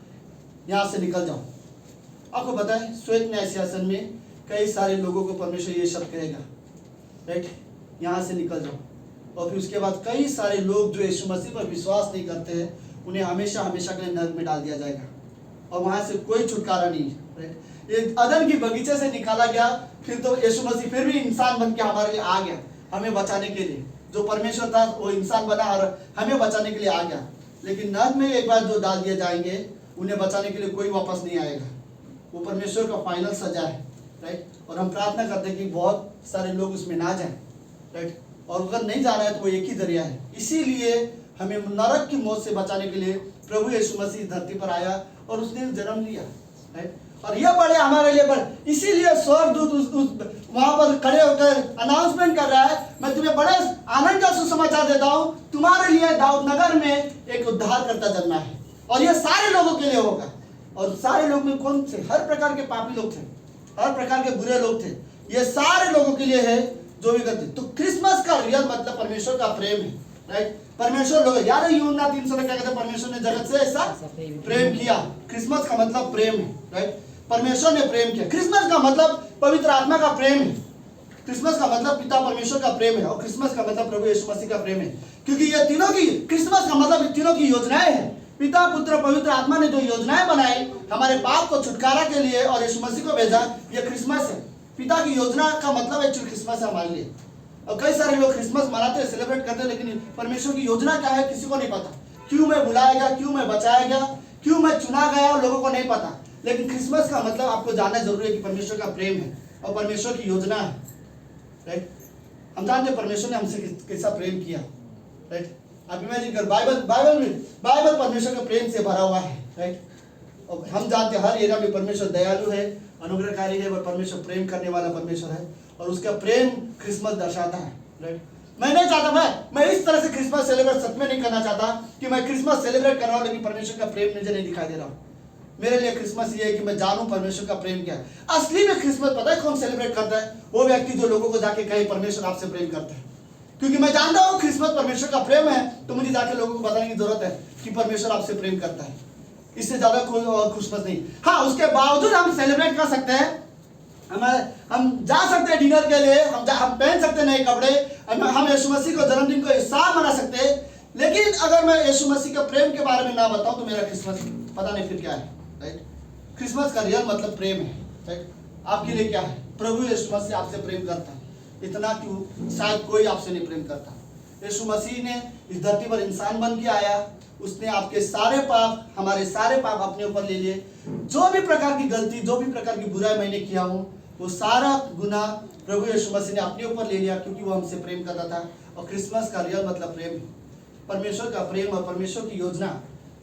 यहाँ से निकल जाओ। आपको पता है श्वेत न्याय सिंहासन में कई सारे लोगों को परमेश्वर ये शब्द कहेगा, राइट, यहाँ से निकल जाओ। और फिर उसके बाद कई सारे लोग जो यीशु मसीह पर विश्वास नहीं करते हैं उन्हें हमेशा हमेशा के लिए नरक में डाल दिया जाएगा और वहां से कोई छुटकारा नहीं है, राइट। ये अदन की बगीचे से निकाला गया, फिर तो यीशु मसीह फिर भी इंसान बन के हमारे लिए आ गया, हमें बचाने के लिए। जो परमेश्वर था वो इंसान बना और हमें बचाने के लिए आ गया। लेकिन नरक में एक बार जो डाल दिए जाएंगे, उन्हें बचाने के लिए कोई वापस नहीं आएगा। वो परमेश्वर का फाइनल सजा है, राइट। और हम प्रार्थना करते हैं कि बहुत सारे लोग उसमें ना जाएं, राइट। और अगर नहीं जा रहा है तो वो एक ही जरिया है। इसीलिए हमें नरक की मौत से बचाने के लिए प्रभु यीशु मसीह धरती पर आया और उसने जन्म लिया, राइट। और यह बड़े हमारे लिए बड़े, इसीलिए स्वर्गदूत वहां पर खड़े होकर अनाउंसमेंट कर रहा है, मैं तुम्हें बड़े आनंद का सुसमाचार देता हूं, तुम्हारे लिए दाऊद नगर में एक उद्धारकर्ता जन्मा है। और यह सारे लोगों के लिए होगा। और सारे लोग में कौन थे? हर प्रकार के पापी लोग थे, हर प्रकार के बुरे लोग थे। ये सारे लोगों के लिए है जो भी करते। तो क्रिसमस का रियल मतलब परमेश्वर का प्रेम है, राइट। परमेश्वर लोग याद है यूहन्ना 3:16 में क्या कहते हैं? परमेश्वर ने जगत से ऐसा प्रेम किया। क्रिसमस का मतलब प्रेम है, राइट। परमेश्वर ने प्रेम किया। क्रिसमस का मतलब पवित्र आत्मा का प्रेम है। क्रिसमस का मतलब पिता परमेश्वर का प्रेम है। और क्रिसमस का मतलब प्रभु यीशु मसीह का प्रेम है। क्योंकि ये तीनों की, क्रिसमस का मतलब तीनों की योजनाएं हैं। पिता पुत्र पवित्र आत्मा ने जो योजनाएं बनाई हमारे पाप को छुटकारा के लिए और यीशु मसीह को भेजा, ये क्रिसमस है। पिता की योजना का मतलब एक्चुअली क्रिसमस है हमारे लिए। और कई सारे लोग क्रिसमस मनाते हैं, सेलिब्रेट करते हैं, लेकिन परमेश्वर की योजना क्या है किसी को नहीं पता। क्यों मैं बुलाया गया, क्यों मैं बचाया गया, क्यों मैं चुना गया, लोगों को नहीं पता। लेकिन क्रिसमस का मतलब आपको जानना जरूरी है कि परमेश्वर का प्रेम है और परमेश्वर की योजना है, राइट। हम जानते हैं परमेश्वर ने हमसे कैसा प्रेम किया, राइट। आप इमेजिन कर, बाइबल परमेश्वर के प्रेम से भरा हुआ है, राइट। और हम जानते हैं हर एरिया में परमेश्वर दयालु है, अनुग्रहकारी है, और परमेश्वर प्रेम करने वाला परमेश्वर है। और उसका प्रेम क्रिसमस दर्शाता है, राइट। मैं नहीं चाहता, मैं इस तरह से क्रिसमस सेलिब्रेट सच में नहीं करना चाहता कि मैं क्रिसमस सेलिब्रेट कर रहा हूँ लेकिन परमेश्वर का प्रेम मुझे नहीं दिखाई दे रहा हूँ। मेरे लिए क्रिसमस ये है कि मैं जानूं परमेश्वर का प्रेम क्या है। असली में क्रिसमस पता है कौन सेलिब्रेट करता है? वो व्यक्ति जो लोगों को जाके कहे परमेश्वर आपसे प्रेम करता है। क्योंकि मैं जानता हूँ क्रिसमस परमेश्वर का प्रेम है, तो मुझे जाके लोगों को बताने की जरूरत है कि परमेश्वर आपसे प्रेम करता है। इससे ज्यादा कोई और क्रिसमस नहीं। हाँ, उसके बावजूद हम सेलिब्रेट कर सकते हैं, हम जा सकते हैं डिनर के लिए, हम पहन सकते हैं नए कपड़े, हम यीशु मसीह को जन्मदिन को उत्साह मना सकते हैं। लेकिन अगर मैं यीशु मसीह के प्रेम के बारे में ना बताऊं तो मेरा क्रिसमस पता नहीं फिर क्या है, राइट। क्रिसमस का रियल मतलब प्रेम है, राइट। आपके लिए क्या है? प्रभु यीशु मसीह आपसे प्रेम करता है, इतना कि शायद कोई आपसे नहीं प्रेम करता। यीशु मसीह ने इस धरती पर इंसान बन के आया, उसने आपके सारे पाप, हमारे सारे पाप अपने ऊपर ले लिए। जो भी प्रकार की गलती, जो भी प्रकार की बुराई मैंने किया हूँ, वो सारा गुनाह प्रभु यीशु मसीह ने अपने ऊपर ले लिया, क्योंकि वो हमसे प्रेम करता था। और क्रिसमस का रियल मतलब प्रेम है, परमेश्वर का प्रेम और परमेश्वर की योजना,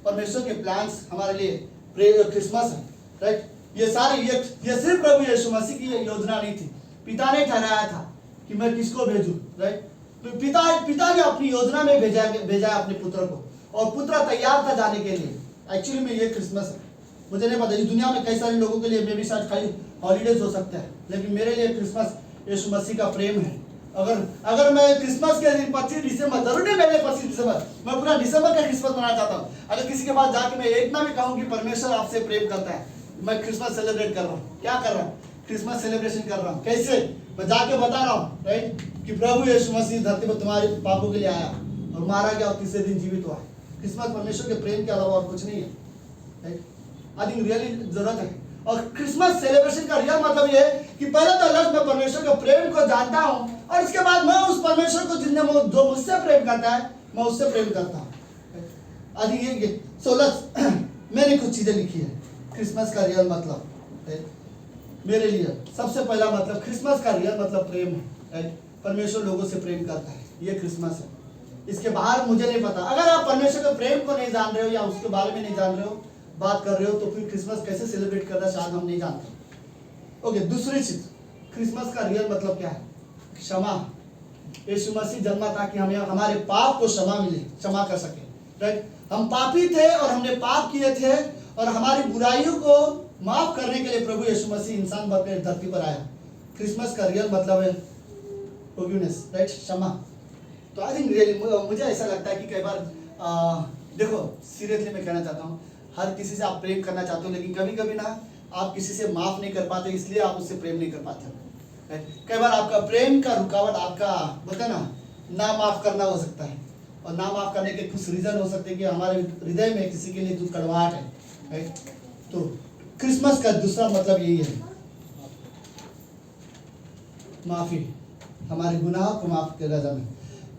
परमेश्वर के प्लान्स हमारे लिए क्रिसमस है, राइट। ये सारे ये सिर्फ प्रभु यीशु मसीह की योजना नहीं थी। पिता ने ठहराया था कि मैं किसको भेजूं, राइट। तो पिता ने अपनी योजना में भेजा अपने पुत्र को, और पुत्र तैयार था जाने के लिए। एक्चुअली में ये क्रिसमस है। मुझे नहीं पता, इस दुनिया में कई सारे लोगों के लिए मे भी शायद खाली हॉलीडेज हो सकता है, लेकिन मेरे लिए क्रिसमस यीशु मसीह का प्रेम है। अगर मैं क्रिसमस के दिन 25 दिसंबर, जरूरी मेरे 25 दिसंबर, मैं पूरा दिसंबर का क्रिसमस मनाना चाहता हूँ। अगर किसी के पास जाके मैं एक ना भी कहूँ कि परमेश्वर आपसे प्रेम करता है, मैं क्रिसमस सेलिब्रेट कर रहा हूँ। क्या कर रहा हूँ? क्रिसमस सेलिब्रेशन कर रहा हूँ। कैसे? मैं जाके बता रहा हूँ, राइट, कि प्रभु यीशु मसीह धरती पर तुम्हारे पापों के लिए आया और मारा गया और तीसरे दिन जीवित हुआ। क्रिसमस परमेश्वर के प्रेम के अलावा और कुछ नहीं है, राइट। आई थिंक रियली जरूरत है। और क्रिसमस सेलिब्रेशन का रियल मतलब ये है कि पहले तो अलग मैं परमेश्वर के प्रेम को जानता हूँ, और इसके बाद मैं उस परमेश्वर को जो मुझसे प्रेम करता है, मैं उससे प्रेम करता हूँ। आई थिंक ये 16 मैंने कुछ चीजें लिखी है क्रिसमस का रियल मतलब, मेरे लिए सबसे पहला मतलब क्रिसमस का रियल मतलब प्रेम है। परमेश्वर लोगों से प्रेम करता है, ये क्रिसमस है। इसके बाहर मुझे नहीं पता। अगर आप परमेश्वर के प्रेम को नहीं जान रहे हो या उसके बारे में नहीं जान रहे हो, बात कर रहे हो, तो फिर क्रिसमस कैसे सेलिब्रेट करना शायद हम नहीं जानते। ओके, दूसरी चीज, क्रिसमस का रियल मतलब क्या है? क्षमा। यीशु मसीह जन्मा ताकि हमें हमारे पाप को क्षमा मिले, क्षमा कर सके, राइट। हम पापी थे और हमने पाप किए थे, और हमारी बुराइयों को माफ करने के लिए प्रभु यीशु मसीह इंसान बनकर धरती पर आया। क्रिसमस का रियल मतलब है फॉरगिवनेस, राइट, क्षमा। तो आई थिंक रियली मुझे ऐसा लगता है कि कई बार देखो, सीरियसली मैं कहना चाहता हूँ, हर किसी से आप प्रेम करना चाहते हो, लेकिन कभी कभी ना आप किसी से माफ नहीं कर पाते, इसलिए आप उससे प्रेम नहीं कर पाते, राइट। कई बार आपका प्रेम का रुकावट आपका बोलते ना माफ करना हो सकता है, और ना माफ करने के कुछ रीजन हो सकते हैं कि हमारे हृदय में किसी के लिए जो कड़वाहट है, राइट। तो क्रिसमस का दूसरा मतलब यही है, माफी, हमारे गुनाह को माफ कर रजा में।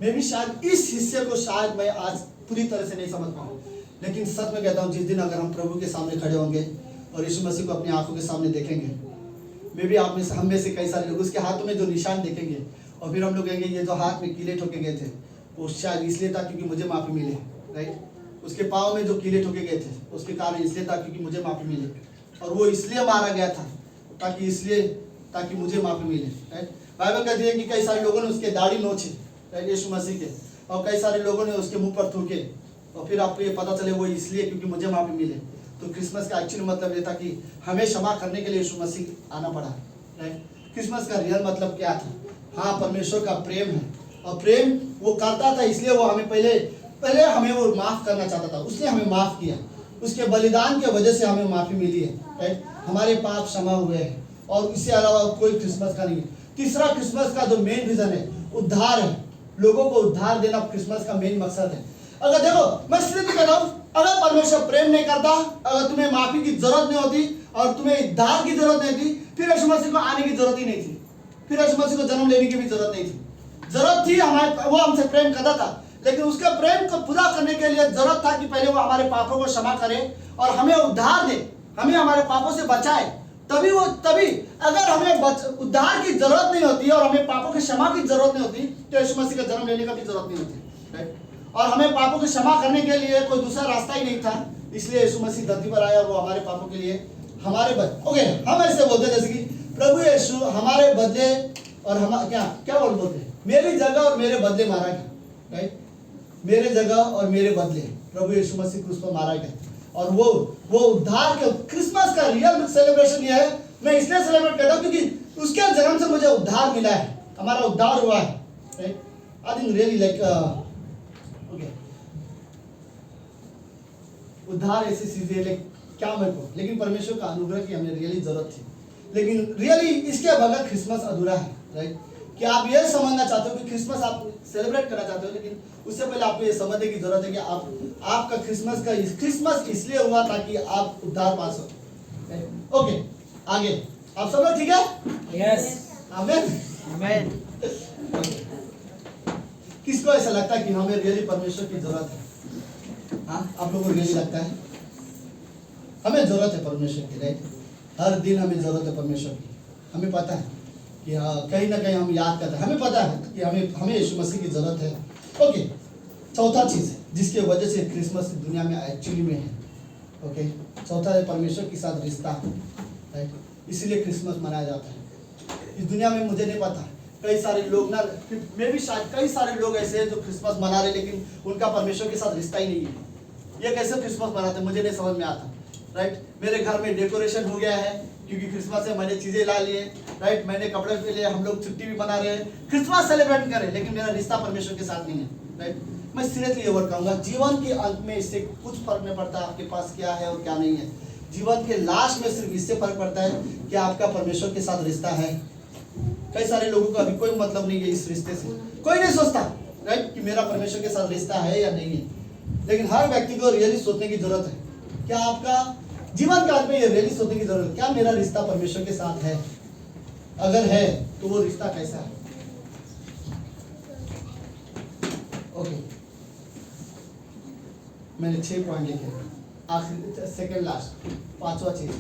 मैं भी शायद इस हिस्से को शायद मैं आज पूरी तरह से नहीं समझ पाऊँ, लेकिन सच में कहता हूँ जिस दिन अगर हम प्रभु के सामने खड़े होंगे और यीशु मसीह को अपनी आंखों के सामने देखेंगे, मैं भी आप में से, हम में से कई सारे लोग उसके हाथों में जो निशान देखेंगे और फिर हम लोग कहेंगे ये जो हाथ में कीले ठोके गए थे वो शायद इसलिए था क्योंकि मुझे माफी मिले, राइट। उसके पाँव में जो कीले ठोके गए थे उसके कारण इसलिए था क्योंकि मुझे माफी मिले, और वो इसलिए मारा गया था ताकि मुझे माफी मिले, राइट। बाइबल कहती है कि कई सारे लोगों ने उसके दाढ़ी नोचे, राइट, यीशु मसीह के, और कई सारे लोगों ने उसके मुंह पर थूके, और फिर आपको ये पता चले वो इसलिए क्योंकि मुझे माफी मिले। तो क्रिसमस का एक्चुअली मतलब ये था कि हमें क्षमा करने के लिए यीशु मसीह आना पड़ा, राइट। क्रिसमस का रियल मतलब क्या था? हाँ, परमेश्वर का प्रेम है, और प्रेम वो करता था इसलिए वो हमें पहले हमें वो माफ़ करना चाहता था, उसने हमें माफ़ किया, उसके बलिदान के वजह से हमें माफ़ी मिली है, राइट। हमारे पाप क्षमा हुए हैं, और इससे अलावा कोई क्रिसमस का नहीं है। तीसरा क्रिसमस का जो मेन रीज़न है उद्धार है, लोगों को उद्धार देना क्रिसमस का मेन मकसद है। अगर देखो, मैं सिर्फ कह रहा हूँ, अगर परमेश्वर प्रेम नहीं करता, अगर तुम्हें माफ़ी की जरूरत नहीं होती और तुम्हें उद्धार की जरूरत नहीं थी, फिर यीशु मसीह को आने की जरूरत ही नहीं थी, फिर यीशु मसीह को जन्म लेने की भी जरूरत नहीं थी। जरूरत थी वो हमसे प्रेम करता था, लेकिन उसके प्रेम को पूरा करने के लिए जरूरत था कि पहले वो हमारे पापों को क्षमा करे और हमें उद्धार दे, हमें हमारे पापों से बचाए। तभी अगर हमें उद्धार की जरूरत नहीं होती और हमें पापों की क्षमा की जरूरत नहीं होती, तो यीशु मसीह का जन्म लेने का भी जरूरत नहीं होती, राइट। और हमें पापों की क्षमा करने के लिए कोई दूसरा रास्ता ही नहीं था, इसलिए यीशु मसीह धरती पर आया और वो हमारे पापों के लिए ओके, हम ऐसे बोलते हैं जैसे कि प्रभु यीशु हमारे बदले और हम क्या बोलते हैं, मेरी जगह और मेरे बदले मारा गया, राइट। मेरे जगह और मेरे बदले प्रभु यीशु मसीह क्रूस पर मारा गया, और वो उद्धार के क्रिसमस का रियल सेलिब्रेशन ये है। मैं इसलिए सेलिब्रेट करता हूँ क्योंकि उसके जन्म से मुझे उद्धार मिला है, हमारा उद्धार हुआ है, right. I think really like okay, उद्धार ऐसी चीज है क्या मेरे को, लेकिन परमेश्वर का अनुग्रह की हमें रियली जरूरत थी, लेकिन रियली इसके बगैर क्रिसमस अधूरा है, राइट। कि आप ये समझना चाहते हो कि क्रिसमस आप सेलिब्रेट करना चाहते हो, लेकिन उससे पहले आपको ये समझने की जरूरत है कि आपका क्रिसमस इसलिए हुआ ताकि आप उद्धार पा सको। ओके, आगे आप सब लोग ठीक है? यस, आमीन, आमीन। किसको ऐसा लगता है कि हमें रियली परमेश्वर की जरूरत है? हाँ, आप लोगों को रियली लगता है हमें जरूरत है परमेश्वर की, राइट। हर दिन हमें जरूरत है परमेश्वर की। हमें पता है कि कहीं ना कहीं हम याद करते हैं, हमें पता है कि हमें यीशु मसीह की जरूरत है। ओके, चौथा चीज़ जिसके वजह से क्रिसमस दुनिया में एक्चुअली में है, ओके, चौथा है परमेश्वर के साथ रिश्ता, राइट। इसीलिए क्रिसमस मनाया जाता है। इस दुनिया में मुझे नहीं पता, कई सारे लोग ना, मैं भी शायद कई सारे लोग ऐसे हैं जो क्रिसमस मना रहे लेकिन उनका परमेश्वर के साथ रिश्ता ही नहीं है। ये कैसे क्रिसमस मनाते हैं मुझे नहीं समझ में आता, राइट। मेरे घर में डेकोरेशन हो गया है क्योंकि क्रिसमस से मैंने चीज़ें ला लिए, राइट। मैंने कपड़े पे लिए, हम लोग छुट्टी भी मना रहे हैं, क्रिसमस सेलिब्रेट करें, लेकिन मेरा रिश्ता परमेश्वर के साथ नहीं है, राइट। मैं सीरियसली ये वर्ड कहूँगा, जीवन के अंत में इससे कुछ फर्क नहीं पड़ता आपके पास क्या है और क्या नहीं है। जीवन के लास्ट में सिर्फ इससे फर्क पड़ता है कि आपका परमेश्वर के साथ रिश्ता है। कई सारे लोगों का अभी कोई मतलब नहीं है इस रिश्ते से, कोई नहीं सोचता, राइट, कि मेरा परमेश्वर के साथ रिश्ता है या नहीं है। लेकिन हर व्यक्ति को रियली सोचने की जरूरत है, क्या आपका जीवन काल में ये रियली सोचने की जरूरत है, क्या मेरा रिश्ता परमेश्वर के साथ है? अगर है तो वो रिश्ता कैसा है? ओके, मैंने 6 पॉइंट लिखे, आखिरी सेकंड लास्ट 5वां चीज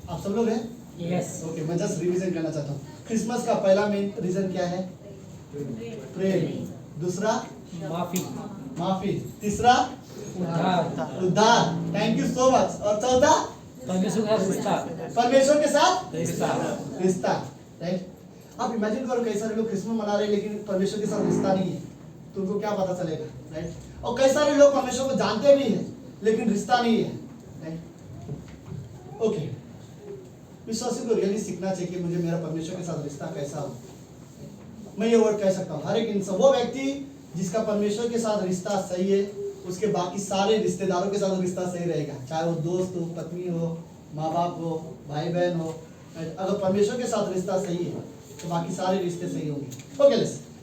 आप सब लोग हैं? यस। ओके, मैं जस्ट रिवीजन करना चाहता हूँ। क्रिसमस का पहला मेन रीजन क्या है? प्रेम। दूसरा माफी। तीसरा उद्धार। Thank you so much. और चौथा परमेश्वर के साथ रिश्ता, राइट। आप इमेजिन करो कई सारे लोग क्रिसमस मना रहे हैं लेकिन परमेश्वर के साथ रिश्ता नहीं है, तो उनको क्या पता चलेगा, राइट। और कई सारे लोग परमेश्वर को जानते भी हैं लेकिन रिश्ता नहीं है, राइट। ओके, विश्वासी को रियली सीखना चाहिए कि मुझे मेरा परमेश्वर के साथ रिश्ता कैसा हो। मैं ये वर्ड कह सकता हूँ, हर एक इंसान, वो व्यक्ति जिसका परमेश्वर के साथ रिश्ता सही है, उसके बाकी सारे रिश्तेदारों के साथ रिश्ता सही रहेगा, चाहे वो दोस्त हो, पत्नी हो, माँ बाप हो, भाई बहन हो। अगर परमेश्वर के साथ रिश्ता सही है तो बाकी सारे रिश्ते सही होंगे। ओके,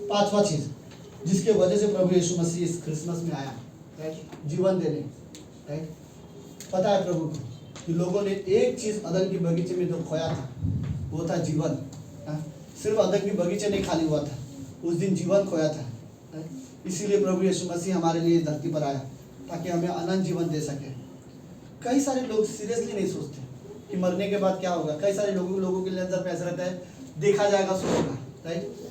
5वां चीज जिसके वजह से प्रभु यीशु मसीह इस क्रिसमस में आया, राइट, जीवन देने, राइट। पता है प्रभु को कि लोगों ने एक चीज अदन के बगीचे में जो खोया था वो था जीवन। सिर्फ अदन के बगीचे नहीं खाली हुआ था, उस दिन जीवन खोया था। इसीलिए प्रभु यीशु मसीह हमारे लिए धरती पर आया ताकि हमें अनंत जीवन दे सके। कई सारे लोग सीरियसली नहीं सोचते कि मरने के बाद क्या होगा। कई सारे लोगों के अंदर पैसा रहता है, देखा जाएगा सो होगा, राइट।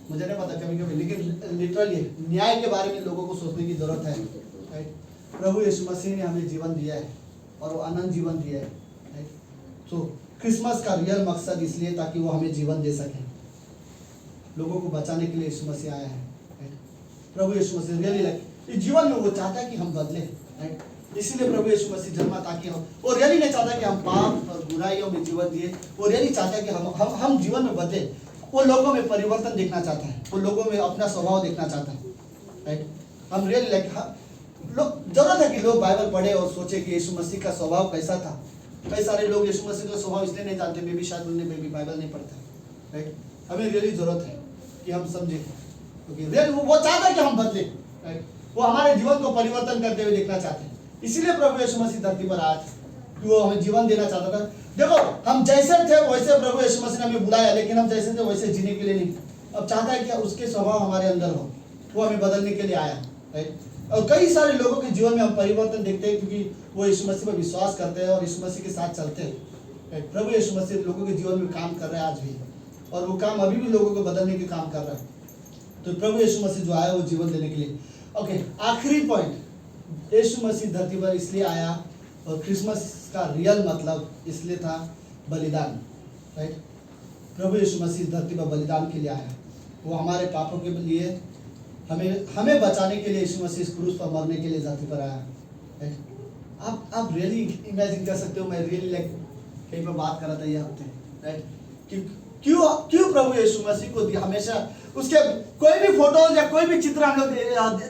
मुझे नहीं पता कभी कभी, लेकिन लिटरली न्याय के बारे में लोगों को सोचने की जरूरत है, राइट। प्रभु यीशु मसीह ने हमें जीवन दिया है और वो अनंत जीवन दिया है, राइट। तो क्रिसमस का रियल मकसद इसलिए ताकि वो हमें जीवन दे सके, लोगों को बचाने के लिए यीशु मसीह आया है, राइट। प्रभु यीशु मसीह रियली इस जीवन में वो चाहता है कि हम बदले, राइट। इसीलिए प्रभु यीशु मसीह जन्मा ताकि हम, वो रियली नहीं चाहता कि हम पाप और बुराइयों में जीवन दिए, वो रियली चाहता है कि हम जीवन में बदले। वो लोगों में परिवर्तन देखना चाहता है, वो लोगों में अपना स्वभाव देखना चाहता है, राइट। हम रियली लोग जरूरत है कि लोग बाइबल पढ़े और सोचे कि यीशु मसीह का स्वभाव कैसा था। कई सारे लोग यीशु मसीह का स्वभाव इसलिए नहीं जानते, मे भी शायद उन्हें मे भी बाइबल नहीं पढ़ता, राइट। हमें रियली जरूरत है कि हम समझे, क्योंकि रियली वो चाहता है कि हम बदले, राइट। वो हमारे जीवन को परिवर्तन करते हुए देखना चाहते हैं। इसीलिए प्रभु यीशु मसीह धरती पर आया कि वो हमें जीवन देना चाहता था। देखो, हम जैसे थे वैसे प्रभु यीशु मसीह ने हमें बुलाया, लेकिन हम जैसे थे वैसे जीने के लिए नहीं। अब चाहता है कि उसके स्वभाव हमारे अंदर हो, वो हमें बदलने के लिए आया, राइट। और कई सारे लोगों के जीवन में हम परिवर्तन देखते हैं क्योंकि वो यीशु मसीह पर विश्वास करते हैं और यीशु मसीह के साथ चलते हैं, राइट। प्रभु यीशु मसीह लोगों के जीवन में काम कर रहा है आज भी, और वो काम अभी भी लोगों को बदलने के काम कर रहा है। तो प्रभु यीशु मसीह जो आया वो जीवन देने के लिए। ओके, आखिरी पॉइंट, यीशु मसीह धरती पर इसलिए आया और क्रिसमस का रियल मतलब इसलिए था बलिदान, राइट। प्रभु यीशु मसीह धरती पर बलिदान के लिए आया, वो हमारे पापों के लिए हमें बचाने के लिए यीशु मसीह इस क्रूस पर मरने के लिए धरती पर आया, राइट। आप रियली इमेजिन कर सकते हो, मैं रियली कहीं पर बात कर रहा था ये हफ्ते, राइट, कि क्यों प्रभु यीशु मसीह को हमेशा उसके कोई भी फोटोज या कोई भी चित्र हम लोग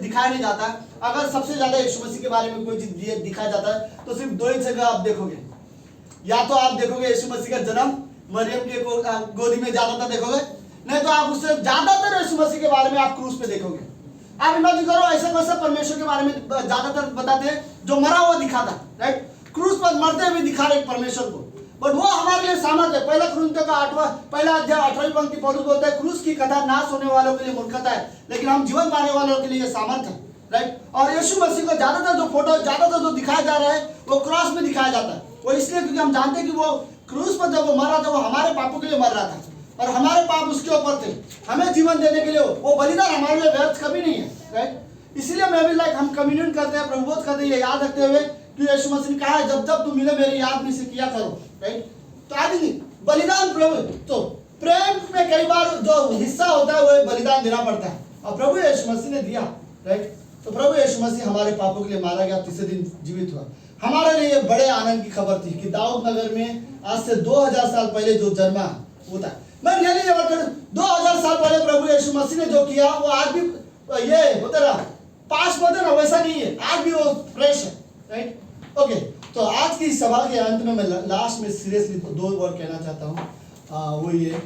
दिखाया नहीं जाता। अगर सबसे ज्यादा यीशु मसीह के बारे में कोई चीज दिखाया जाता है तो सिर्फ दो ही जगह आप देखोगे, या तो आप देखोगे यीशु मसीह का जन्म मरियम के गोदी में ज्यादातर देखोगे, नहीं तो आप उससे ज्यादातर यीशु मसीह के बारे में आप क्रूस पे देखोगे। आप इमेजिन करो, ऐसा वैसा परमेश्वर के बारे में ज्यादातर बताते हैं जो मरा हुआ दिखाता, राइट। क्रूस पर मरते हुए दिखा रहे परमेश्वर को, बट वो हमारे लिए सामर्थ है। पहला कुरिन्थियों का 8वां पंक्ति पौलुस बोलता है, क्रूस की कथा नाश होने वालों के लिए मूर्खता है, लेकिन हम जीवन पाने वालों के लिए सामर्थ है, राइट। और यीशु मसीह को ज्यादातर जो फोटो ज्यादातर जो दिखाया जा रहा है वो क्रॉस में दिखाया जाता है। वो इसलिए क्योंकि हम जानते हैं कि वो क्रूस पर जब वो मर रहा था वो हमारे पापों के लिए मर रहा था और हमारे पाप उसके ऊपर थे, हमें जीवन देने के लिए वो बलिदान हमारे लिए व्यर्थ कभी नहीं है, राइट। इसलिए मैं भी हम कम्युनियन करते हैं, प्रभुबोध करते हैं, ये याद रखते हुए कि यीशु मसीह ने कहा है जब जब तुम मिले मेरी याद में से किया करो, राइट। तो आदि बलिदान प्रभु, तो प्रेम में कई बार जो हिस्सा होता है वो बलिदान देना पड़ता है और प्रभु यीशु मसीह ने दिया, राइट। तो प्रभु यीशु मसीह हमारे पापों के लिए मारा गया, तीसरे दिन जीवित हुआ। हमारे लिए बड़े आनंद की खबर थी कि दाऊद नगर में आज से 2000 साल पहले जो जन्मा वो था। मैं रियली 2000 साल पहले प्रभु यीशु मसीह ने जो किया वो आज भी ये होता रहा, पास होता ना वैसा नहीं है, आज भी वो फ्रेश है, राइट। ओके, तो आज की सभा के अंत में मैं लास्ट में सीरियसली 2 वर्ड कहना चाहता हूँ, वो ये,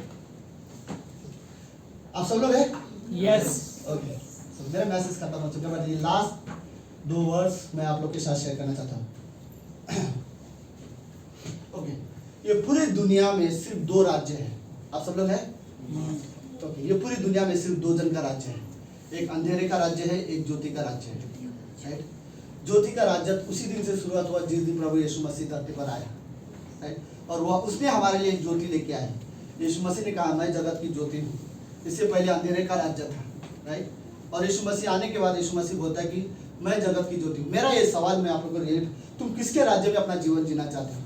आप सब लोग हैं? यस। ओके, तो मेरा मैसेज खत्म हो चुका है, बट ये लास्ट 2 वर्ड्स मैं आप लोग के साथ शेयर करना चाहता हूँ। ओके, ये पूरी दुनिया में सिर्फ 2 राज्य हैं, आप सब लोग हैं? ओके, ये पूरी दुनिया में सिर्फ 2 जन का राज्य है, एक अंधेरे का राज्य है, एक ज्योति का राज्य है, राइट। ज्योति का राज्य उसी दिन से शुरुआत हुआ जिस दिन प्रभु यीशु मसीह धरती पर आया, राइट। और वह उसने हमारे लिए ज्योति लेके आया। यीशु मसीह ने कहा मैं जगत की ज्योति हूँ। इससे पहले अंधेरे का राज्य था, राइट। और यीशु मसीह आने के बाद यीशु मसीह बोलता है कि मैं जगत की ज्योति हूँ। मेरा ये सवाल मैं आप लोगों को, तुम किसके राज्य में अपना जीवन जीना चाहते हो?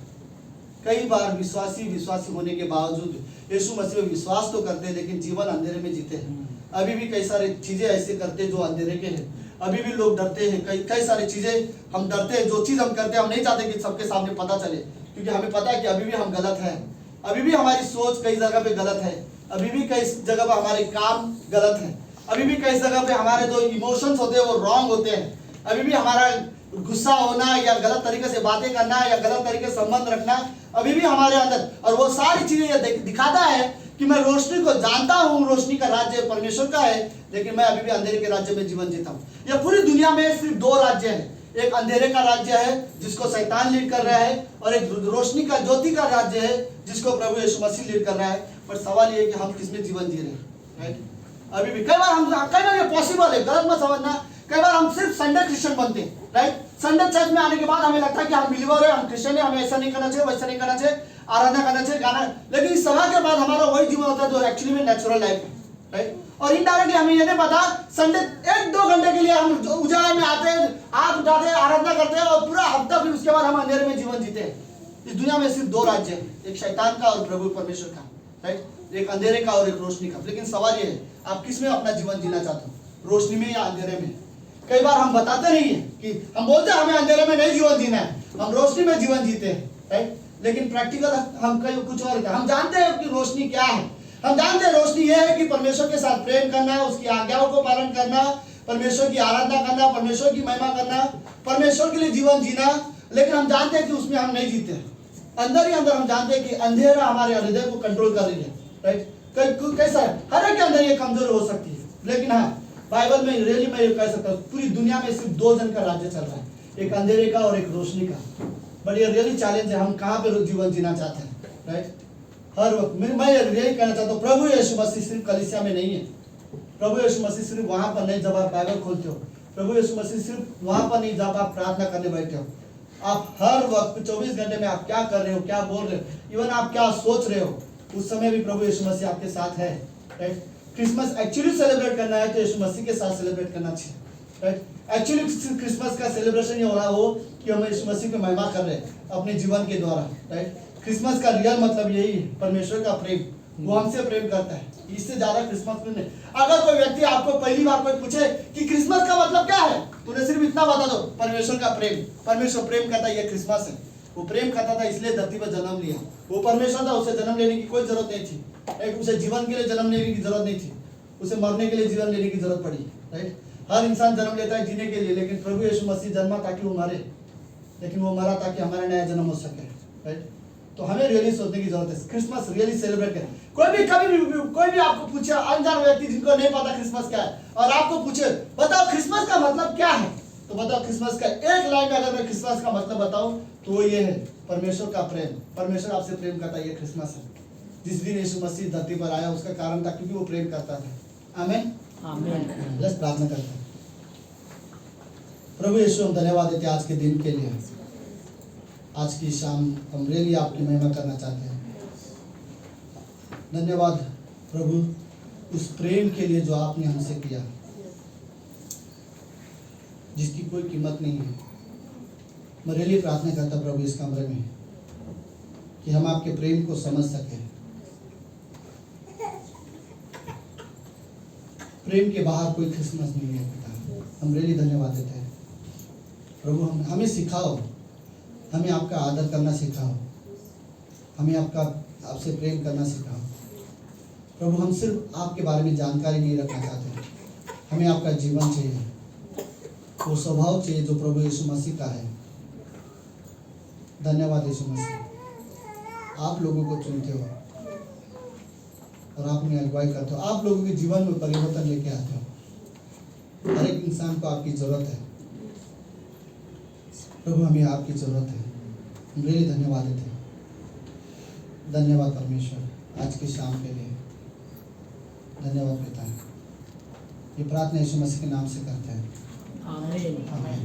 कई बार विश्वासी होने के बावजूद यीशु मसीह में विश्वास तो करते हैं लेकिन जीवन अंधेरे में जीते हैं। अभी भी कई सारी चीजें ऐसे करते हैं जो अंधेरे के हैं। अभी भी लोग डरते हैं, कई सारी चीजें हम डरते हैं। जो चीज हम करते हैं हम नहीं चाहते कि सबके सामने पता चले, क्योंकि हमें पता है कि अभी भी हम गलत हैं, अभी भी हमारी सोच कई जगह पे गलत है, अभी भी कई जगह पे हमारे काम गलत है, अभी भी कई जगह पे हमारे जो इमोशंस होते हैं वो रॉन्ग होते हैं, अभी भी हमारा गुस्सा होना या गलत तरीके से बातें करना या गलत तरीके से संबंध रखना अभी भी हमारे अंदर। और वो सारी चीजें ये दिखाता है कि मैं रोशनी को जानता हूँ, रोशनी का राज्य परमेश्वर का है, लेकिन मैं अभी भी अंधेरे के राज्य में जीवन जीता हूँ। यह पूरी दुनिया में सिर्फ 2 राज्य हैं, एक अंधेरे का राज्य है जिसको शैतान लीड कर रहा है, और एक रोशनी का ज्योति का राज्य है जिसको प्रभु यीशु मसीह लीड कर रहा है। पर सवाल ये है कि हम किसमें जीवन जी रहे हैं, राइट? अभी भी कई बार ये पॉसिबल है, गलत मत समझना। कई बार हम सिर्फ संडे क्रिश्चियन बनते हैं, राइट? संडे चर्च में आने के बाद हमें लगता है कि हम बिलीवर है, हम क्रिश्चियन है, हमें ऐसा नहीं करना चाहिए, वैसा नहीं करना चाहिए, आराधना करना चाहिए, गाना। लेकिन इस सभा के बाद हमारा वही जीवन होता है जो एक्चुअली में नेचुरल लाइफ है, राइट? और इनडायरेक्टली हमें ये नहीं पता, संडे 1-2 घंटे के लिए हम उजाला में आते हैं, हाथ उठाते हैं, आराधना करते हैं, और पूरा हफ्ता फिर उसके बाद हम अंधेरे में जीवन जीते हैं। इस दुनिया में सिर्फ 2 राज्य हैं, एक शैतान का और प्रभु परमेश्वर का, राइट? एक अंधेरे का और एक रोशनी का। लेकिन सवाल ये है, आप किस में अपना जीवन जीना चाहते हो, रोशनी में या अंधेरे में? कई बार हम बताते नहीं है कि हम बोलते हैं हमें अंधेरे में नहीं जीवन जीना है, हम रोशनी में जीवन जीते हैं, राइट? लेकिन प्रैक्टिकल हम कई कुछ और है। हम जानते हैं कि रोशनी क्या है, हम जानते हैं रोशनी ये है कि परमेश्वर के साथ प्रेम करना, उसकी आज्ञाओं को पालन करना, परमेश्वर की आराधना करना, परमेश्वर की महिमा करना, परमेश्वर के लिए जीवन जीना। लेकिन हम जानते हैं कि उसमें हम नहीं जीते, अंदर ही अंदर हम जानते हैं कि अंधेरा हमारे हृदय को कंट्रोल कर रही है, राइट? कैसा है, हर एक के अंदर ये कमजोर हो सकती है। लेकिन हाँ, बाइबल में रियली मैं ये कह सकता हूँ, पूरी दुनिया में सिर्फ 2 जन का राज्य चल रहा है, एक अंधेरे का और एक रोशनी का। बट ये रियली चैलेंज है, हम कहाँ पे जीवन जीना चाहते हैं, राइट? हर वक्त मैं यही कहना चाहता हूँ, प्रभु यीशु मसीह सिर्फ कलीसिया में नहीं है, प्रभु यीशु मसीह सिर्फ वहां पर नहीं जब आप बाइबल खोलते हो, प्रभु यीशु मसीह सिर्फ वहां पर नहीं जब आप प्रार्थना करने बैठे हो। आप हर वक्त 24 घंटे में आप क्या कर रहे हो, क्या बोल रहे हो, इवन आप क्या सोच रहे हो, उस समय भी प्रभु यीशु मसीह आपके साथ है, राइट? क्रिसमस एक्चुअली सेलिब्रेट करना है तो यीशु मसीह के साथ सेलिब्रेट करना चाहिए, राइट? एक्चुअली क्रिसमस का सेलिब्रेशन ये हो रहा हो कि हम यीशु मसीह को महिमा कर रहे हैं अपने जीवन के द्वारा, राइट? क्रिसमस का रियल मतलब यही है, परमेश्वर का प्रेम, वो हमसे प्रेम करता है, इससे ज्यादा क्रिसमस में नहीं। अगर कोई व्यक्ति आपको पहली बार कोई पूछे कि क्रिसमस का मतलब क्या है, तो उन्हें सिर्फ इतना बता दो, परमेश्वर का प्रेम, परमेश्वर प्रेम करता है, ये क्रिसमस है। वो प्रेम करता था इसलिए धरती पर जन्म लिया, वो परमेश्वर था, उसे जन्म लेने की कोई जरूरत नहीं थी, उसे जीवन के लिए जन्म लेने की जरूरत नहीं थी, उसे मरने के लिए जीवन लेने की जरूरत पड़ी, राइट? हर इंसान जन्म लेता है जीने के लिए, लेकिन प्रभु यीशु मसीह जन्मा ताकि वो मरे, लेकिन वो मरा ताकि हमारा नया जन्म हो सके, राइट? तो हमें रियली सोचने की जरूरत है, क्रिसमस रियली सेलिब्रेट करें। कोई भी आपको पूछे, अनजान व्यक्ति जिनको नहीं पता क्रिसमस क्या है, और आपको पूछे बताओ क्रिसमस का मतलब क्या है, तो बताओ क्रिसमस का एक लाइन में अगर मैं क्रिसमस का मतलब बताऊं तो वो ये है, परमेश्वर का प्रेम, परमेश्वर आपसे प्रेम करता है, ये क्रिसमस है। जिस दिन यीशु मसीह धरती पर आया उसका कारण था क्योंकि वो प्रेम करता था। आमीन, आमीन। लेट्स प्रार्थना करते हैं। प्रभु यीशु, हम धन्यवाद देते हैं आज के दिन के लिए, आज की शाम हम रियली आपकी महिमा करना चाहते हैं। धन्यवाद प्रभु उस प्रेम के लिए जो आपने हमसे किया, जिसकी कोई कीमत नहीं है। मैं रियली प्रार्थना करता प्रभु इस कमरे में कि हम आपके प्रेम को समझ सकें। प्रेम के बाहर कोई क्रिसमस नहीं है पिता। हम रियली धन्यवाद देते हैं प्रभु, हमें सिखाओ, हमें आपका आदर करना सिखाओ, हमें आपसे प्रेम करना सिखाओ प्रभु। हम सिर्फ आपके बारे में जानकारी नहीं रखना चाहते, हमें आपका जीवन चाहिए, वो स्वभाव चाहिए जो प्रभु यीशु मसीह का है। धन्यवाद यीशु मसीह, आप लोगों को चुनते हो और आप उन्हें अगुवाई करते हो, आप लोगों के जीवन में परिवर्तन लेके आते हो। हर एक इंसान को आपकी ज़रूरत है प्रभु, हमें आपकी ज़रूरत है। हम रियली धन्यवाद देते हैं। धन्यवाद परमेश्वर आज की शाम के लिए, धन्यवाद पिता। ये प्रार्थना यीशु मसीह के नाम से करते हैं, आमीन, आमीन।